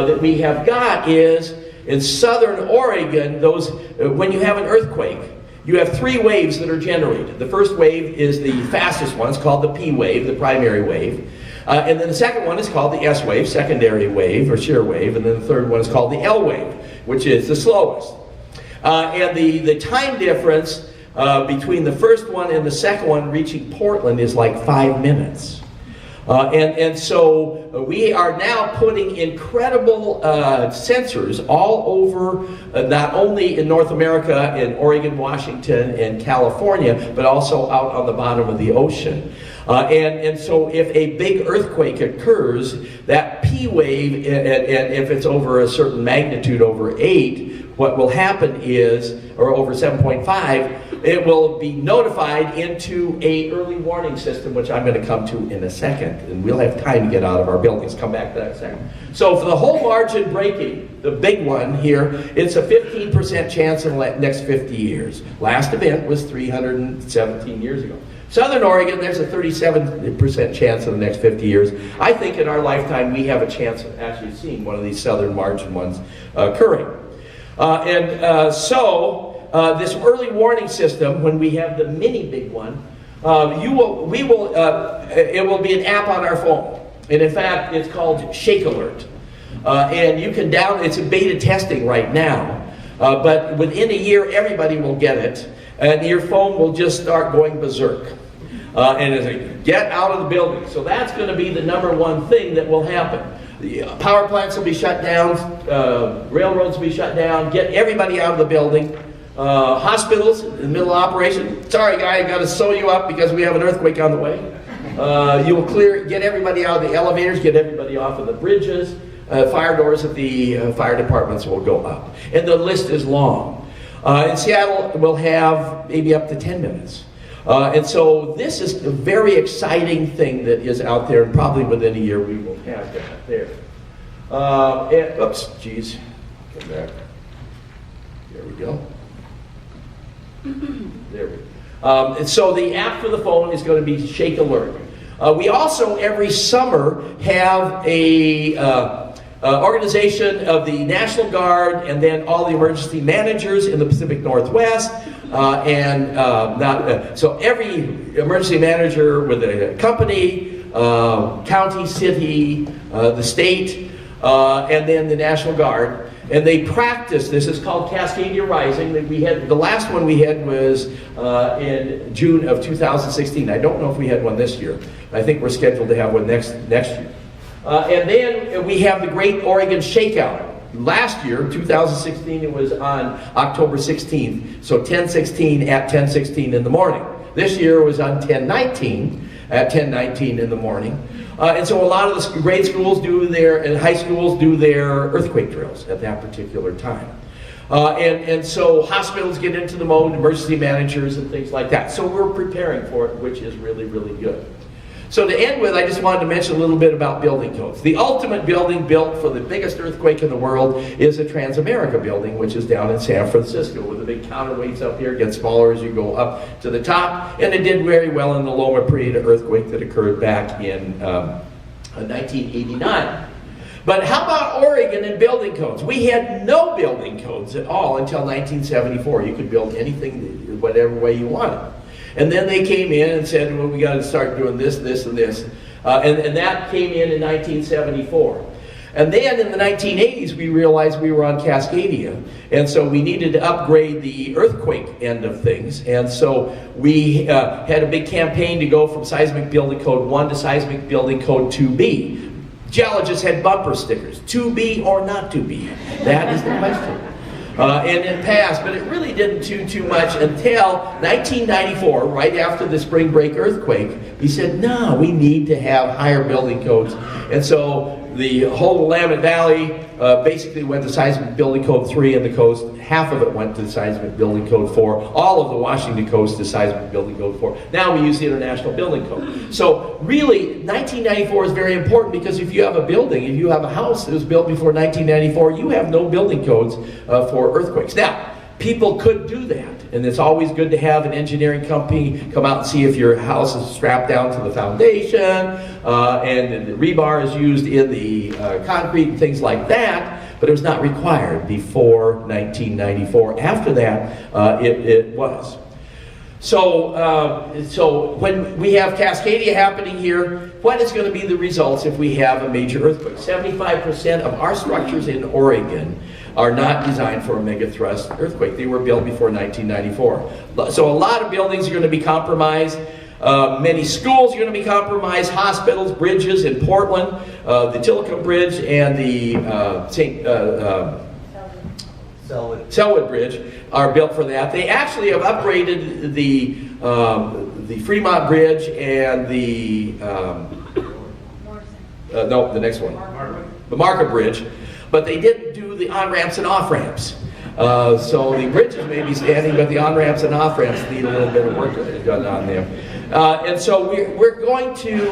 Speaker 3: that we have got is in Southern Oregon, when you have an earthquake, you have 3 waves that are generated. The first wave is the fastest one. It's called the P wave, the primary wave. And then the second one is called the S wave, secondary wave or shear wave. And then the third one is called the L wave, which is the slowest. And the time difference between the first one and the second one reaching Portland is like 5 minutes. And so we are now putting incredible sensors all over, not only in North America, in Oregon, Washington, and California, but also out on the bottom of the ocean. And so if a big earthquake occurs, that P wave, and if it's over a certain magnitude, over 8, what will happen is, or over 7.5, it will be notified into a early warning system, which I'm going to come to in a second. And we'll have time to get out of our buildings. Come back to that in a second. So for the whole margin breaking, the big one here, it's a 15% chance in the next 50 years. Last event was 317 years ago. Southern Oregon, there's a 37% chance in the next 50 years. I think in our lifetime we have a chance of actually seeing one of these southern margin ones occurring. So this early warning system, when we have the mini big one, it will be an app on our phone. And in fact, it's called Shake Alert. And you can it's in beta testing right now. But within a year, everybody will get it. And your phone will just start going berserk. And it's like, get out of the building. So that's going to be the #1 thing that will happen. The power plants will be shut down, railroads will be shut down, get everybody out of the building. Hospitals in the middle of operation, sorry guy, I got to sew you up because we have an earthquake on the way. You will get everybody out of the elevators, get everybody off of the bridges. Fire doors at the fire departments will go up. And the list is long. In Seattle, we'll have maybe up to 10 minutes. And so this is a very exciting thing that is out there, and probably within a year we will have that there. Oops, geez, come back. There we go. There we go. And so the app for the phone is going to be Shake Alert. We also, every summer, have a organization of the National Guard and then all the emergency managers in the Pacific Northwest. So every emergency manager with a company, county, city, the state, and then the National Guard. And they practice this. It's called Cascadia Rising. The last one we had was in June of 2016. I don't know if we had one this year. I think we're scheduled to have one next year. And then we have the Great Oregon Shakeout. Last year, 2016, it was on October 16th. So 10/16 at 10/16 in the morning. This year it was on 10/19 at 10/19 in the morning. And so a lot of the grade schools and high schools do their earthquake drills at that particular time. And so hospitals get into the mode, emergency managers and things like that. So we're preparing for it, which is really, really good. So to end with, I just wanted to mention a little bit about building codes. The ultimate building built for the biggest earthquake in the world is a Transamerica building, which is down in San Francisco, with the big counterweights up here, get smaller as you go up to the top, and it did very well in the Loma Prieta earthquake that occurred back in 1989. But how about Oregon and building codes? We had no building codes at all until 1974. You could build anything, whatever way you wanted. And then they came in and said, well, we got to start doing this, this, and this. And that came in 1974. And then in the 1980s, we realized we were on Cascadia. And so we needed to upgrade the earthquake end of things. And so we had a big campaign to go from Seismic Building Code 1 to Seismic Building Code 2B. Geologists had bumper stickers, 2B or not 2B. That is the question. And it passed, but it really didn't do too much until 1994, right after the spring break earthquake. He said, no, we need to have higher building codes. And so the whole Willamette Valley basically went to seismic building code 3, and the coast, half of it went to seismic building code 4. All of the Washington coast to seismic building code 4. Now we use the International Building Code. So really, 1994 is very important, because if you have a building, if you have a house that was built before 1994, you have no building codes for earthquakes. Now, people could do that, and it's always good to have an engineering company come out and see if your house is strapped down to the foundation, and the rebar is used in the concrete and things like that, but it was not required before 1994. After that, it was. So when we have Cascadia happening here, what is going to be the results if we have a major earthquake? 75% of our structures in Oregon are not designed for a megathrust earthquake. They were built before 1994. So a lot of buildings are going to be compromised. Many schools are going to be compromised. Hospitals, bridges in Portland, the Tilikum Bridge and the Selwood Bridge are built for that. They actually have upgraded the Fremont Bridge and the next one, the Markham Bridge, but they didn't do the on-ramps and off-ramps. So the bridges may be standing, but the on-ramps and off-ramps need a little bit of work done on them. And so we're going to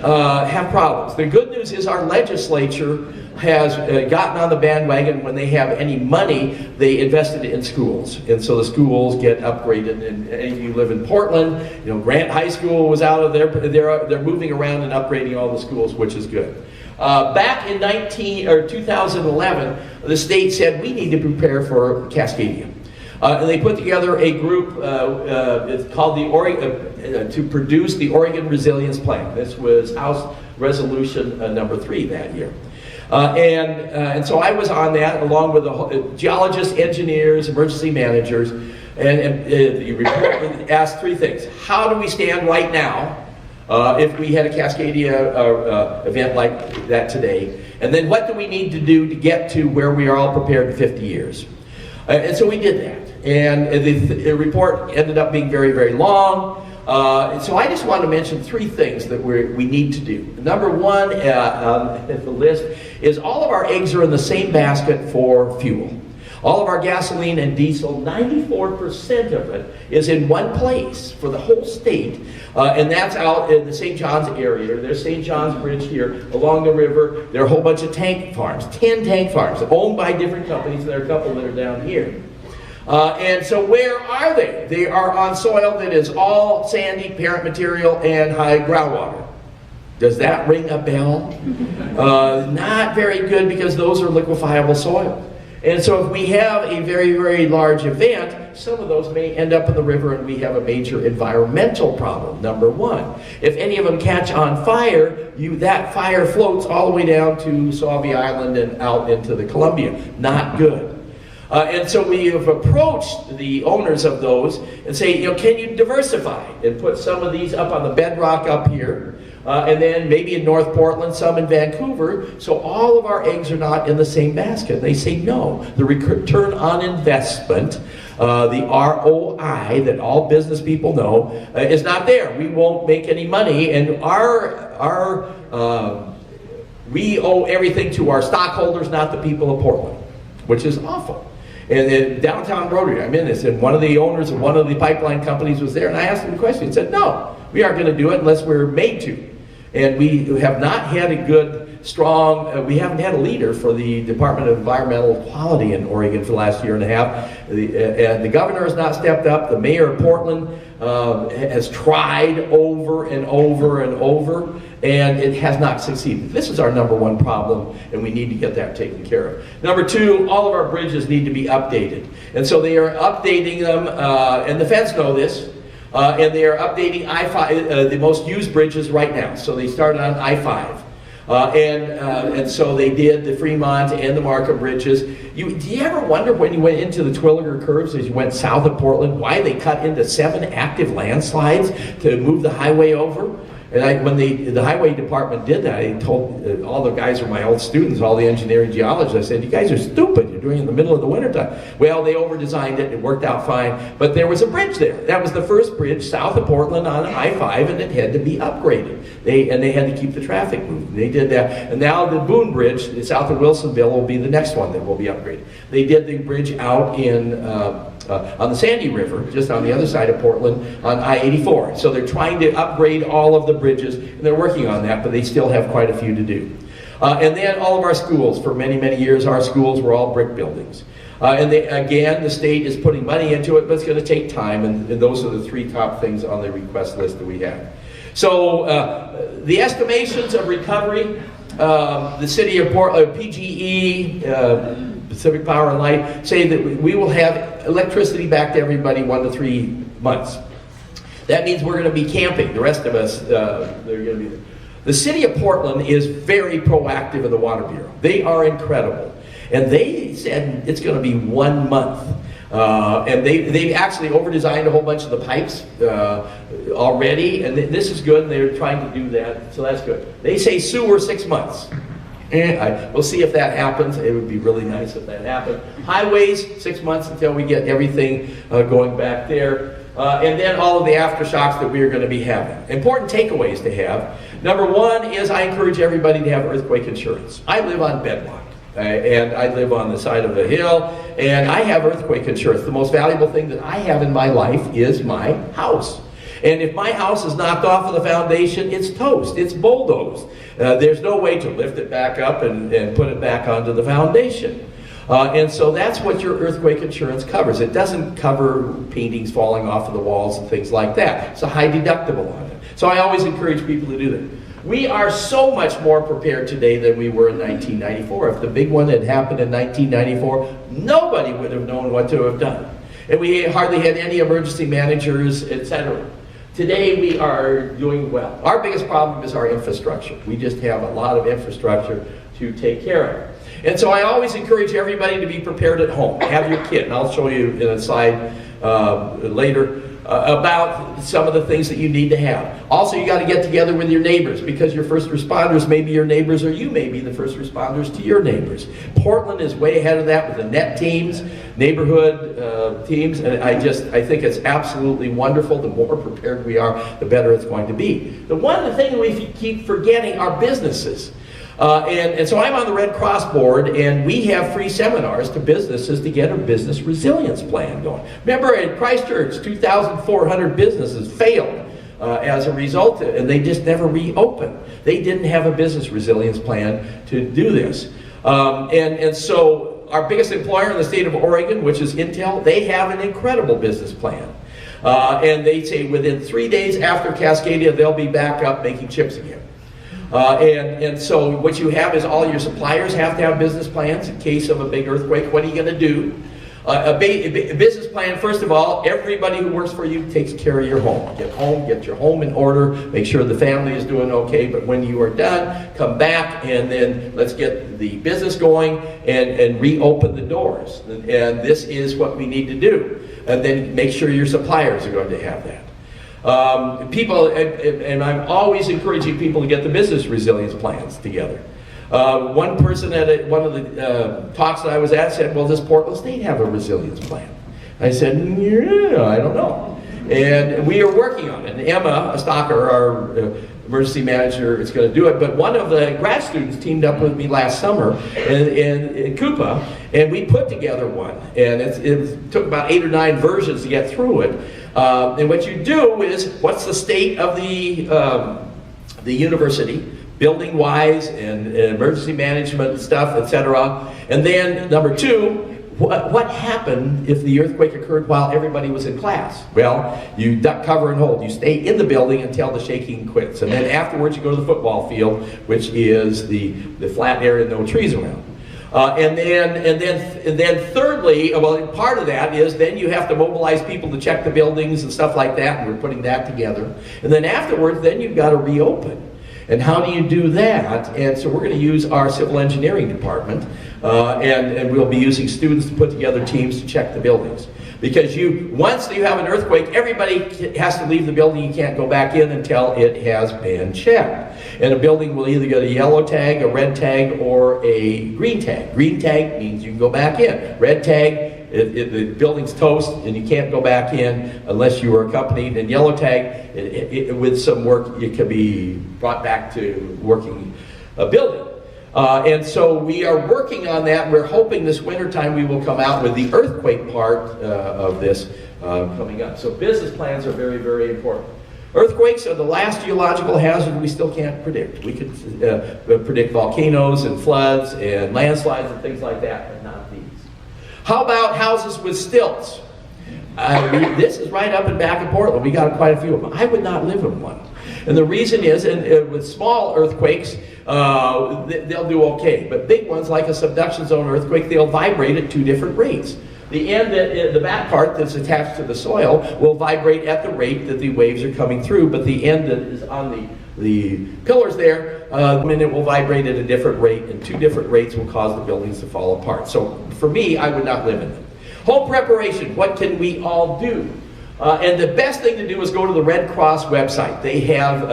Speaker 3: have problems. The good news is our legislature has gotten on the bandwagon. When they have any money, they invested in schools. And so the schools get upgraded. And if you live in Portland, you know, Grant High School was out of there. They're moving around and upgrading all the schools, which is good. Back in 2011, the state said we need to prepare for Cascadia. And they put together a group, it's called the to produce the Oregon Resilience Plan. This was House Resolution number 3 that year. And so I was on that along with the geologists, engineers, emergency managers, and the report asked 3 things. How do we stand right now if we had a Cascadia event like that today? And then what do we need to do to get to where we are all prepared in 50 years? And so we did that. And the report ended up being very, very long. And so I just want to mention 3 things that we need to do. Number 1 at the list is all of our eggs are in the same basket for fuel. All of our gasoline and diesel, 94% of it is in one place for the whole state. And that's out in the St. John's area. There's St. John's Bridge here along the river. There are a whole bunch of tank farms, 10 tank farms owned by different companies. There are a couple that are down here. And so where are they? They are on soil that is all sandy, parent material, and high groundwater. Does that ring a bell? Not very good, because those are liquefiable soil. And so if we have a very, very large event, some of those may end up in the river, and we have a major environmental problem, number 1. If any of them catch on fire, that fire floats all the way down to Sauvie Island and out into the Columbia. Not good. And so we have approached the owners of those and say, can you diversify and put some of these up on the bedrock up here, and then maybe in North Portland, some in Vancouver, so all of our eggs are not in the same basket. They say no. The return on investment, the ROI that all business people know, is not there. We won't make any money, and we owe everything to our stockholders, not the people of Portland, which is awful. And in downtown Rotary, I'm in this, and one of the owners of one of the pipeline companies was there, and I asked him a question. He said, no, we aren't going to do it unless we're made to. And we have not had a good, strong, we haven't had a leader for the Department of Environmental Quality in Oregon for the last year and a half. And the governor has not stepped up. The mayor of Portland has tried over and over and over, and it has not succeeded. This is our number 1 problem, and we need to get that taken care of. Number 2, all of our bridges need to be updated. And so they are updating them, and the feds know this, and they are updating I-5, the most used bridges right now. So they started on I-5. And so they did the Fremont and the Markham bridges. Do you ever wonder when you went into the Twilliger curves as you went south of Portland, why they cut into 7 active landslides to move the highway over? And when the highway department did that, I told all the guys who were my old students, all the engineering geologists, I said, you guys are stupid. You're doing it in the middle of the wintertime. Well, they over-designed it. It worked out fine. But there was a bridge there. That was the first bridge south of Portland on I-5, and it had to be upgraded. They had to keep the traffic moving. They did that. And now the Boone Bridge south of Wilsonville will be the next one that will be upgraded. They did the bridge out on the Sandy River, just on the other side of Portland, on I-84. So they're trying to upgrade all of the bridges, and they're working on that, but they still have quite a few to do. And then all of our schools, for many, many years, our schools were all brick buildings. And again, the state is putting money into it, but it's going to take time, and those are the three top things on the request list that we have. So the estimations of recovery, the city of Portland, PGE, Pacific Power and Light, say that we will have electricity back to everybody 1 to 3 months. That means we're going to be camping. The rest of us, they're going to be there. The city of Portland is very proactive in the Water Bureau. They are incredible. And they said it's going to be 1 month. And they've actually over-designed a whole bunch of the pipes already, and this is good, and they're trying to do that, so that's good. They say sewer 6 months. We'll see if that happens. It would be really nice if that happened. Highways, 6 months until we get everything going back there. And then all of the aftershocks that we are going to be having. Important takeaways to have. Number one is I encourage everybody to have earthquake insurance. I live on bedrock. And I live on the side of a hill, and I have earthquake insurance. The most valuable thing that I have in my life is my house. And if my house is knocked off of the foundation, it's toast, it's bulldozed. There's no way to lift it back up and put it back onto the foundation. And so that's what your earthquake insurance covers. It doesn't cover paintings falling off of the walls and things like that. It's a high deductible on it. So I always encourage people to do that. We are so much more prepared today than we were in 1994. If the big one had happened in 1994, nobody would have known what to have done. And we hardly had any emergency managers, etc. Today we are doing well. Our biggest problem is our infrastructure. We just have a lot of infrastructure to take care of. And so I always encourage everybody to be prepared at home. Have your kit, and I'll show you in a slide later about some of the things that you need to have. Also, you got to get together with your neighbors, because your first responders may be your neighbors, or you may be the first responders to your neighbors. Portland is way ahead of that with the net teams, neighborhood teams, and I think it's absolutely wonderful. The more prepared we are, the better it's going to be. The one thing we keep forgetting are businesses. And so I'm on the Red Cross board, and we have free seminars to businesses to get a business resilience plan going. Remember, in Christchurch, 2,400 businesses failed as a result, and they just never reopened. They didn't have a business resilience plan to do this. And so our biggest employer in the state of Oregon, which is Intel, they have an incredible business plan. And they say within 3 days after Cascadia, they'll be back up making chips again. And so what you have is all your suppliers have to have business plans in case of a big earthquake. What are you going to do? A business plan, first of all, everybody who works for you takes care of your home. Get your home in order, make sure the family is doing okay, but when you are done, come back, and then let's get the business going and reopen the doors. And this is what we need to do. And then make sure your suppliers are going to have that. People, and I'm always encouraging people to get the business resilience plans together. One person at one of the talks that I was at said, well, does Portland State have a resilience plan? I said, yeah, I don't know. And we are working on it. And Emma Stocker, our emergency manager, is going to do it. But one of the grad students teamed up with me last summer in Koopa, and we put together one. And it took about 8 or 9 versions to get through it. And what you do is, what's the state of the university, building-wise, and emergency management stuff, etc. And then number 2, what happened if the earthquake occurred while everybody was in class? Well, you duck, cover, and hold. You stay in the building until the shaking quits, and then afterwards you go to the football field, which is the flat area, no trees around. And then thirdly, well, part of that is then you have to mobilize people to check the buildings and stuff like that, and we're putting that together. And then afterwards, then you've got to reopen. And how do you do that? And so we're going to use our civil engineering department, and we'll be using students to put together teams to check the buildings. Because once you have an earthquake, everybody has to leave the building. You can't go back in until it has been checked. And a building will either get a yellow tag, a red tag, or a green tag. Green tag means you can go back in. Red tag, the building's toast and you can't go back in unless you were accompanied. And yellow tag, with some work, it can be brought back to working a building. And so we are working on that. We're hoping this wintertime we will come out with the earthquake part of this coming up. So business plans are very, very important. Earthquakes are the last geological hazard we still can't predict. We could predict volcanoes and floods and landslides and things like that, but not these. How about houses with stilts? This is right up and back in Portland. We got quite a few of them. I would not live in one. And the reason is, and with small earthquakes, they'll do okay. But big ones, like a subduction zone earthquake, they'll vibrate at 2 different rates. The end, the back part that's attached to the soil will vibrate at the rate that the waves are coming through, but the end that is on the pillars there, and it will vibrate at a different rate, and 2 different rates will cause the buildings to fall apart. So for me, I would not live in them. Home preparation, what can we all do? And the best thing to do is go to the Red Cross website. They have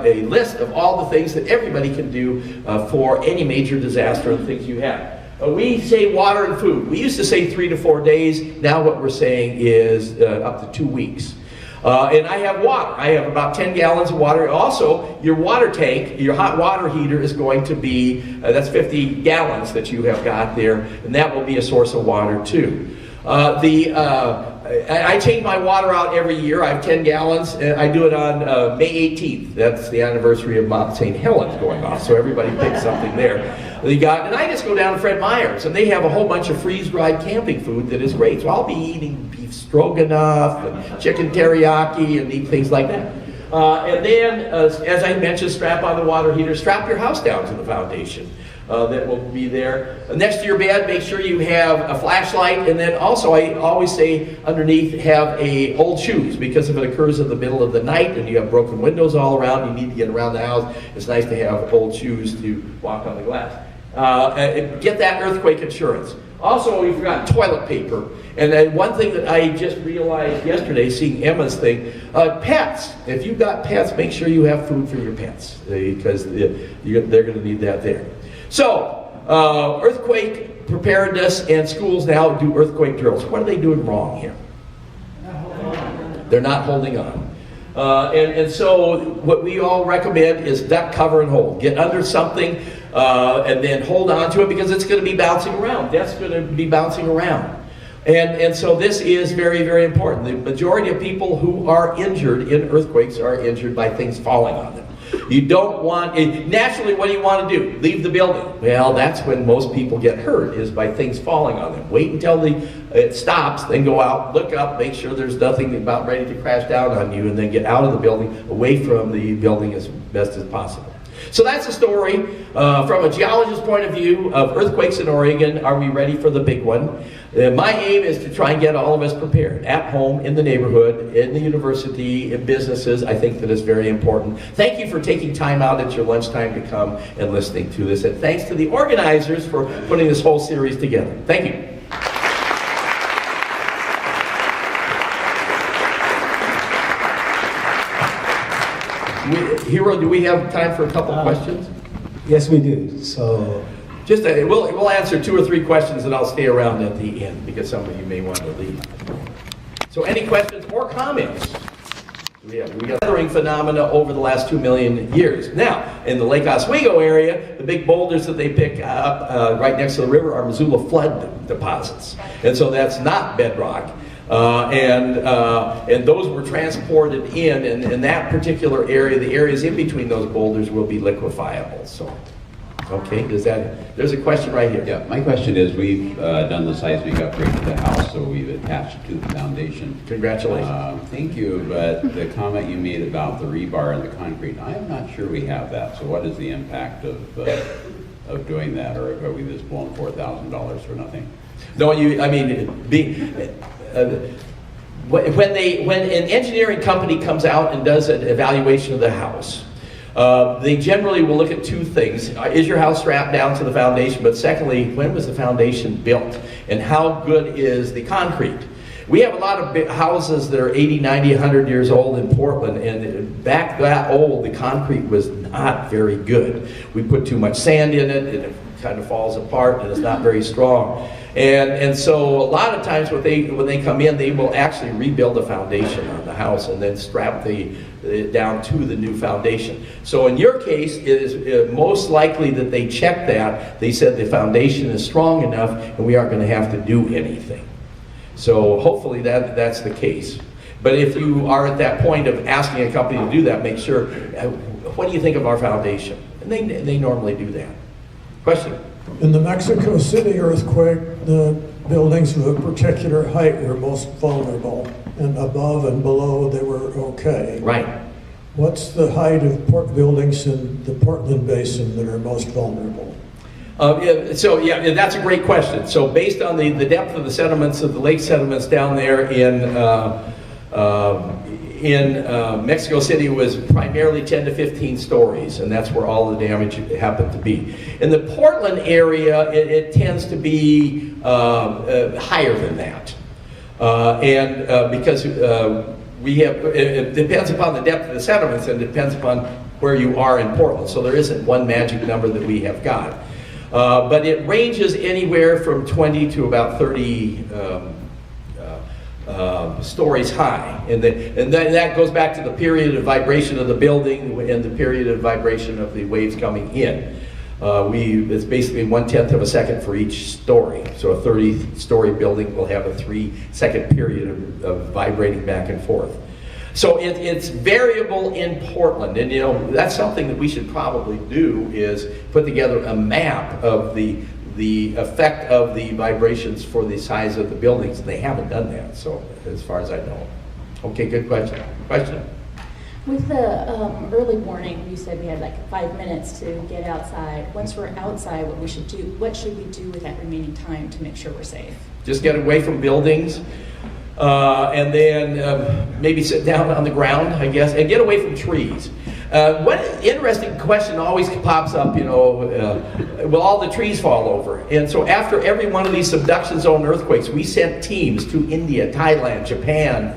Speaker 3: a list of all the things that everybody can do for any major disaster and things you have. We say water and food. We used to say 3 to 4 days. Now what we're saying is up to 2 weeks. And I have water. I have about 10 gallons of water. Also, your water tank, your hot water heater is going to be, that's 50 gallons that you have got there, and that will be a source of water too. I change my water out every year. I have 10 gallons. I do it on May 18th. That's the anniversary of Mount St. Helens going off, so everybody picks something there. And I just go down to Fred Meyer's, and they have a whole bunch of freeze-dried camping food that is great. So I'll be eating beef stroganoff and chicken teriyaki and eat things like that. And then, as I mentioned, strap on the water heater. Strap your house down to the foundation. That will be there. Next to your bed, make sure you have a flashlight, and then also I always say underneath have old shoes, because if it occurs in the middle of the night and you have broken windows all around, you need to get around the house, it's nice to have old shoes to walk on the glass. Get that earthquake insurance. Also, we forgot toilet paper. And then one thing that I just realized yesterday, seeing Emma's thing, pets. If you've got pets, make sure you have food for your pets, because they're going to need that there. So, earthquake preparedness, and schools now do earthquake drills. What are they doing wrong here? They're not holding on. And so what we all recommend is duck, cover, and hold. Get under something and then hold on to it, because it's going to be bouncing around. Death's going to be bouncing around. And so this is very, very important. The majority of people who are injured in earthquakes are injured by things falling on them. You don't want, naturally what do you want to do? Leave the building. Well, that's when most people get hurt, is by things falling on them. Wait until it stops, then go out, look up, make sure there's nothing about ready to crash down on you, and then get out of the building, away from the building as best as possible. So that's the story. From a geologist's point of view of earthquakes in Oregon, are we ready for the big one? My aim is to try and get all of us prepared, at home, in the neighborhood, in the university, in businesses. I think that is very important. Thank you for taking time out at your lunchtime to come and listening to this. And thanks to the organizers for putting this whole series together. Thank you. Hero, do we have time for a couple questions?
Speaker 4: Yes, we do. So,
Speaker 3: we'll answer 2 or 3 questions, and I'll stay around at the end, because some of you may want to leave. So, any questions or comments? We got weathering phenomena over the last 2 million years. Now, in the Lake Oswego area, the big boulders that they pick up right next to the river are Missoula flood deposits, and so that's not bedrock. And those were transported in that particular area. The areas in between those boulders will be liquefiable. So, okay, there's a question right here.
Speaker 5: Yeah, my question is, we've done the seismic upgrade to the house, so we've attached it to the foundation.
Speaker 3: Congratulations.
Speaker 5: Thank you, but the comment you made about the rebar and the concrete, I'm not sure we have that. So what is the impact of doing that, or have we just blown $4,000 for nothing?
Speaker 3: No, when an engineering company comes out and does an evaluation of the house, They generally will look at two things. Is your house strapped down to the foundation? But secondly, when was the foundation built? And how good is the concrete? We have a lot of houses that are 80, 90, 100 years old in Portland, and back that old, the concrete was not very good. We put too much sand in it, and it kind of falls apart, and it's not very strong. And so a lot of times when they come in, they will actually rebuild the foundation on the house and then strap down to the new foundation. So in your case, it is most likely that they checked that. They said the foundation is strong enough and we aren't going to have to do anything. So hopefully that's the case. But if you are at that point of asking a company to do that, make sure, what do you think of our foundation? And they normally do that. Question?
Speaker 6: In the Mexico City earthquake, the buildings of a particular height were most vulnerable, and above and below they were okay.
Speaker 3: Right.
Speaker 6: What's the height of buildings in the Portland Basin that are most vulnerable?
Speaker 3: That's a great question. So based on the depth of the sediments, of the lake sediments down there in Mexico City was primarily 10 to 15 stories, and that's where all the damage happened to be. In the Portland area, it tends to be higher than that. Because it depends upon the depth of the sediments and it depends upon where you are in Portland. So there isn't one magic number that we have got. But it ranges anywhere from 20 to about 30 stories high, and then that goes back to the period of vibration of the building and the period of vibration of the waves coming in. It's basically 1/10 of a second for each story. So a 30-story building will have a 3-second period of vibrating back and forth. So it's variable in Portland, and that's something that we should probably do, is put together a map of the effect of the vibrations for the size of the buildings. They haven't done that, so as far as I know. Okay, good question. Question?
Speaker 7: With the early warning, you said we had like 5 minutes to get outside. Once we're outside, what should we do with that remaining time to make sure we're safe?
Speaker 3: Just get away from buildings, and then maybe sit down on the ground, I guess, and get away from trees. One interesting question always pops up, will all the trees fall over? And so after every one of these subduction zone earthquakes, we sent teams to India, Thailand, Japan,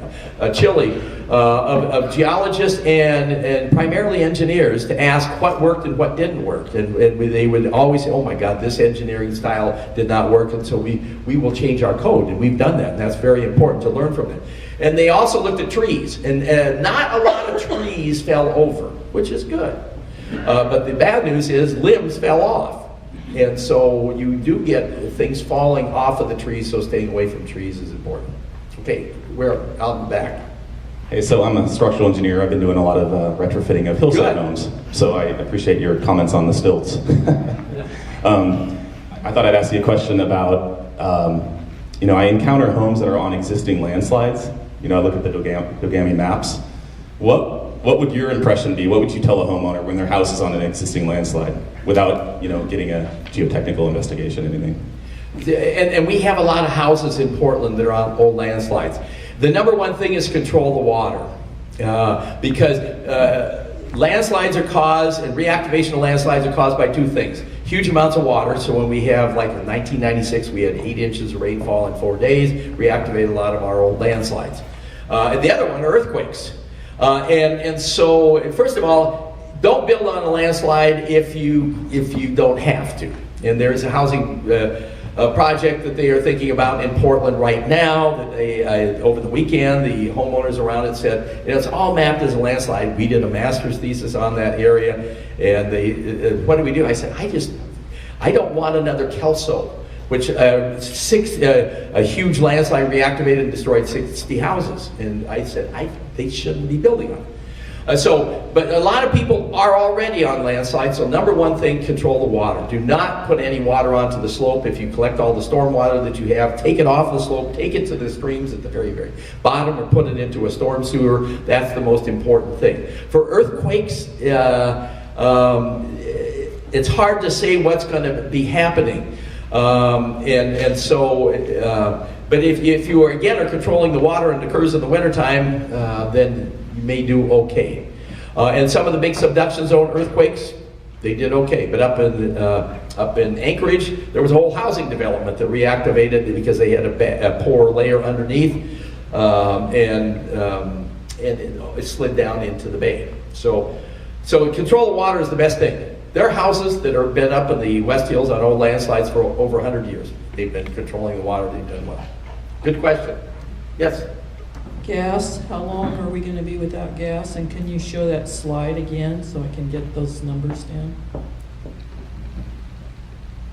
Speaker 3: Chile, of geologists and primarily engineers to ask what worked and what didn't work. And they would always say, oh my God, this engineering style did not work, and so we will change our code. And we've done that, and that's very important to learn from it. And they also looked at trees, and not a lot of trees fell over, which is good. But the bad news is limbs fell off. And so you do get things falling off of the trees, so staying away from trees is important. Okay, we're out in the back.
Speaker 8: Hey, so I'm a structural engineer. I've been doing a lot of retrofitting of hillside homes. So I appreciate your comments on the stilts. I thought I'd ask you a question about, I encounter homes that are on existing landslides. I look at the Dogami maps. What would your impression be? What would you tell a homeowner when their house is on an existing landslide without, getting a geotechnical investigation or anything?
Speaker 3: And we have a lot of houses in Portland that are on old landslides. The number one thing is control the water, because landslides are caused, and reactivation of landslides are caused by two things. Huge amounts of water, so when we have, like in 1996, we had 8 inches of rainfall in 4 days, reactivated a lot of our old landslides. And the other one are earthquakes. And so, first of all, don't build on a landslide if you don't have to. And there's a housing project that they are thinking about in Portland right now. That they over the weekend, the homeowners around it said, it's all mapped as a landslide. We did a master's thesis on that area, and what do we do? I said, I don't want another Kelso, which a huge landslide reactivated and destroyed 60 houses. And I said, they shouldn't be building on it. But a lot of people are already on landslides, so number one thing, control the water. Do not put any water onto the slope. If you collect all the storm water that you have, take it off the slope, take it to the streams at the very, very bottom, or put it into a storm sewer. That's the most important thing. For earthquakes, it's hard to say what's going to be happening. But if you are controlling the water and it occurs in the wintertime, then you may do okay. And some of the big subduction zone earthquakes, they did okay. But up in Anchorage, there was a whole housing development that reactivated because they had a poor layer underneath, and it slid down into the bay. So control of water is the best thing. There are houses that have been up in the West Hills on old landslides for over 100 years. They've been controlling the water, they've done well. Good question. Yes?
Speaker 9: Gas, how long are we going to be without gas? And can you show that slide again so I can get those numbers down?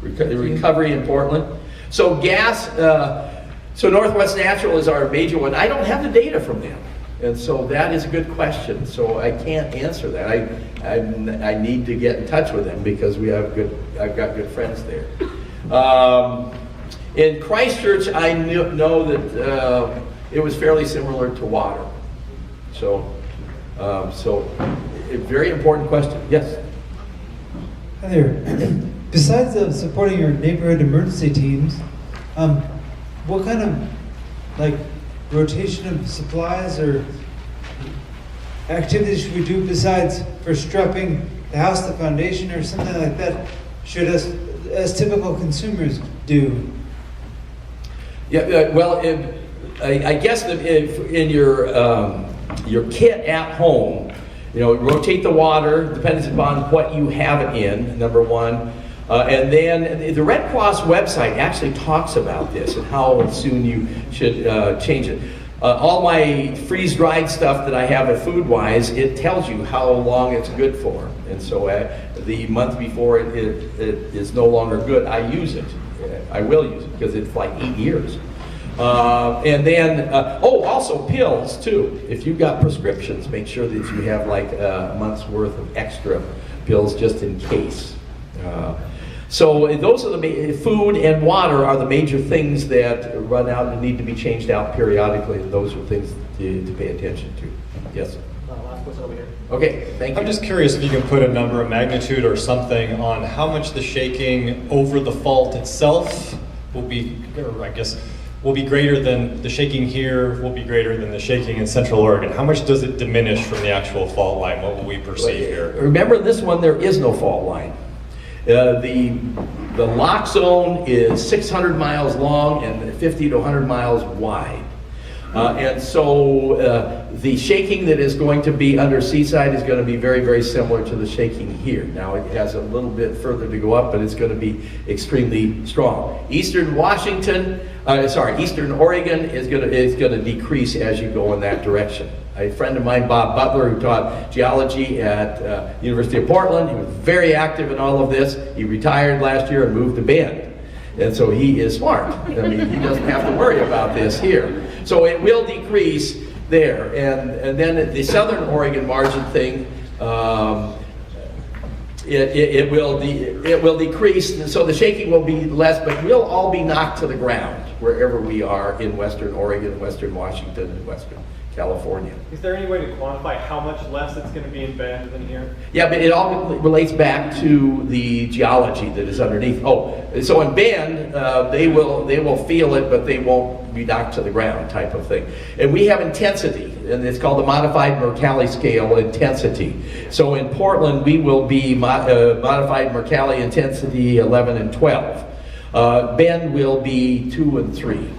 Speaker 3: Recovery in Portland. So gas, so Northwest Natural is our major one. I don't have the data from them. And so that is a good question. So I can't answer that. I need to get in touch with them because I've got good friends there. In Christchurch, I know that it was fairly similar to water. So a very important question. Yes?
Speaker 10: Hi there. Besides supporting your neighborhood emergency teams, what kind of rotation of supplies or activities should we do besides for strapping the house to foundation or something like that? Should us, as typical consumers, do?
Speaker 3: Yeah. Well, I guess that if in your kit at home, rotate the water, depends upon what you have it in, number one. And then the Red Cross website actually talks about this and how soon you should change it. All my freeze-dried stuff that I have at Food-Wise, it tells you how long it's good for. And so the month before it is no longer good, I use it. I will use it because it's like 8 years. And then, also pills too. If you've got prescriptions, make sure that you have like a month's worth of extra pills just in case. So those are food and water are the major things that run out and need to be changed out periodically, and those are things to pay attention to. Yes?
Speaker 11: Last question over here.
Speaker 3: Okay, thank you.
Speaker 11: I'm just curious if you can put a number, a magnitude or something on how much the shaking over the fault itself will be, or I guess, will be greater than the shaking here, will be greater than the shaking in Central Oregon. How much does it diminish from the actual fault line? What will we perceive here?
Speaker 3: Remember, this one, there is no fault line. The lock zone is 600 miles long and 50 to 100 miles wide. And so the shaking that is going to be under Seaside is going to be very, very similar to the shaking here. Now it has a little bit further to go up, but it's going to be extremely strong. Eastern Oregon is going to decrease as you go in that direction. A friend of mine, Bob Butler, who taught geology at University of Portland, he was very active in all of this. He retired last year and moved to Bend. And so he is smart. I mean, he doesn't have to worry about this here. So it will decrease there. And then the Southern Oregon margin thing, it will decrease. So the shaking will be less, but we'll all be knocked to the ground wherever we are in Western Oregon, Western Washington, and Western California.
Speaker 11: Is there any way to quantify how much less it's going to be in Bend than here?
Speaker 3: Yeah, but it all relates back to the geology that is underneath. So in Bend, they will feel it, but they won't be knocked to the ground type of thing. And we have intensity, and it's called the modified Mercalli scale intensity. So in Portland, we will be modified Mercalli intensity 11 and 12. Bend will be 2 and 3.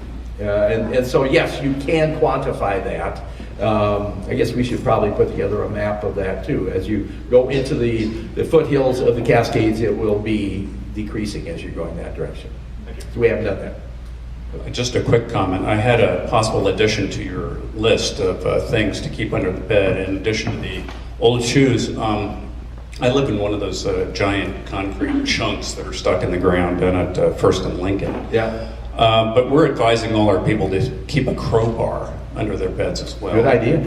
Speaker 3: And so yes, you can quantify that. I guess we should probably put together a map of that too. As you go into the foothills of the Cascades, it will be decreasing as you're going that direction. So we haven't done that.
Speaker 5: Just a quick comment. I had a possible addition to your list of things to keep under the bed in addition to the old shoes. I live in one of those giant concrete chunks that are stuck in the ground down at First and Lincoln.
Speaker 3: Yeah.
Speaker 5: But we're advising all our people to keep a crowbar under their beds as well.
Speaker 3: Good idea.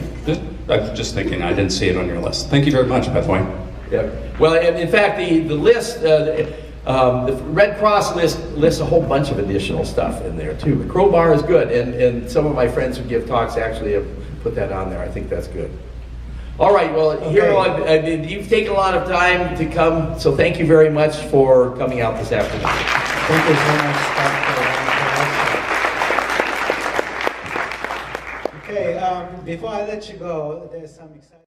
Speaker 5: I'm just thinking, I didn't see it on your list. Thank you very much, by the way.
Speaker 3: Yeah. Well, in fact, the list, the Red Cross lists a whole bunch of additional stuff in there too. The crowbar is good, and some of my friends who give talks actually have put that on there. I think that's good. All right, well, okay. You've taken a lot of time to come, so thank you very much for coming out this afternoon.
Speaker 10: Thank you so much, Dr. Okay, before I let you go, there's some exciting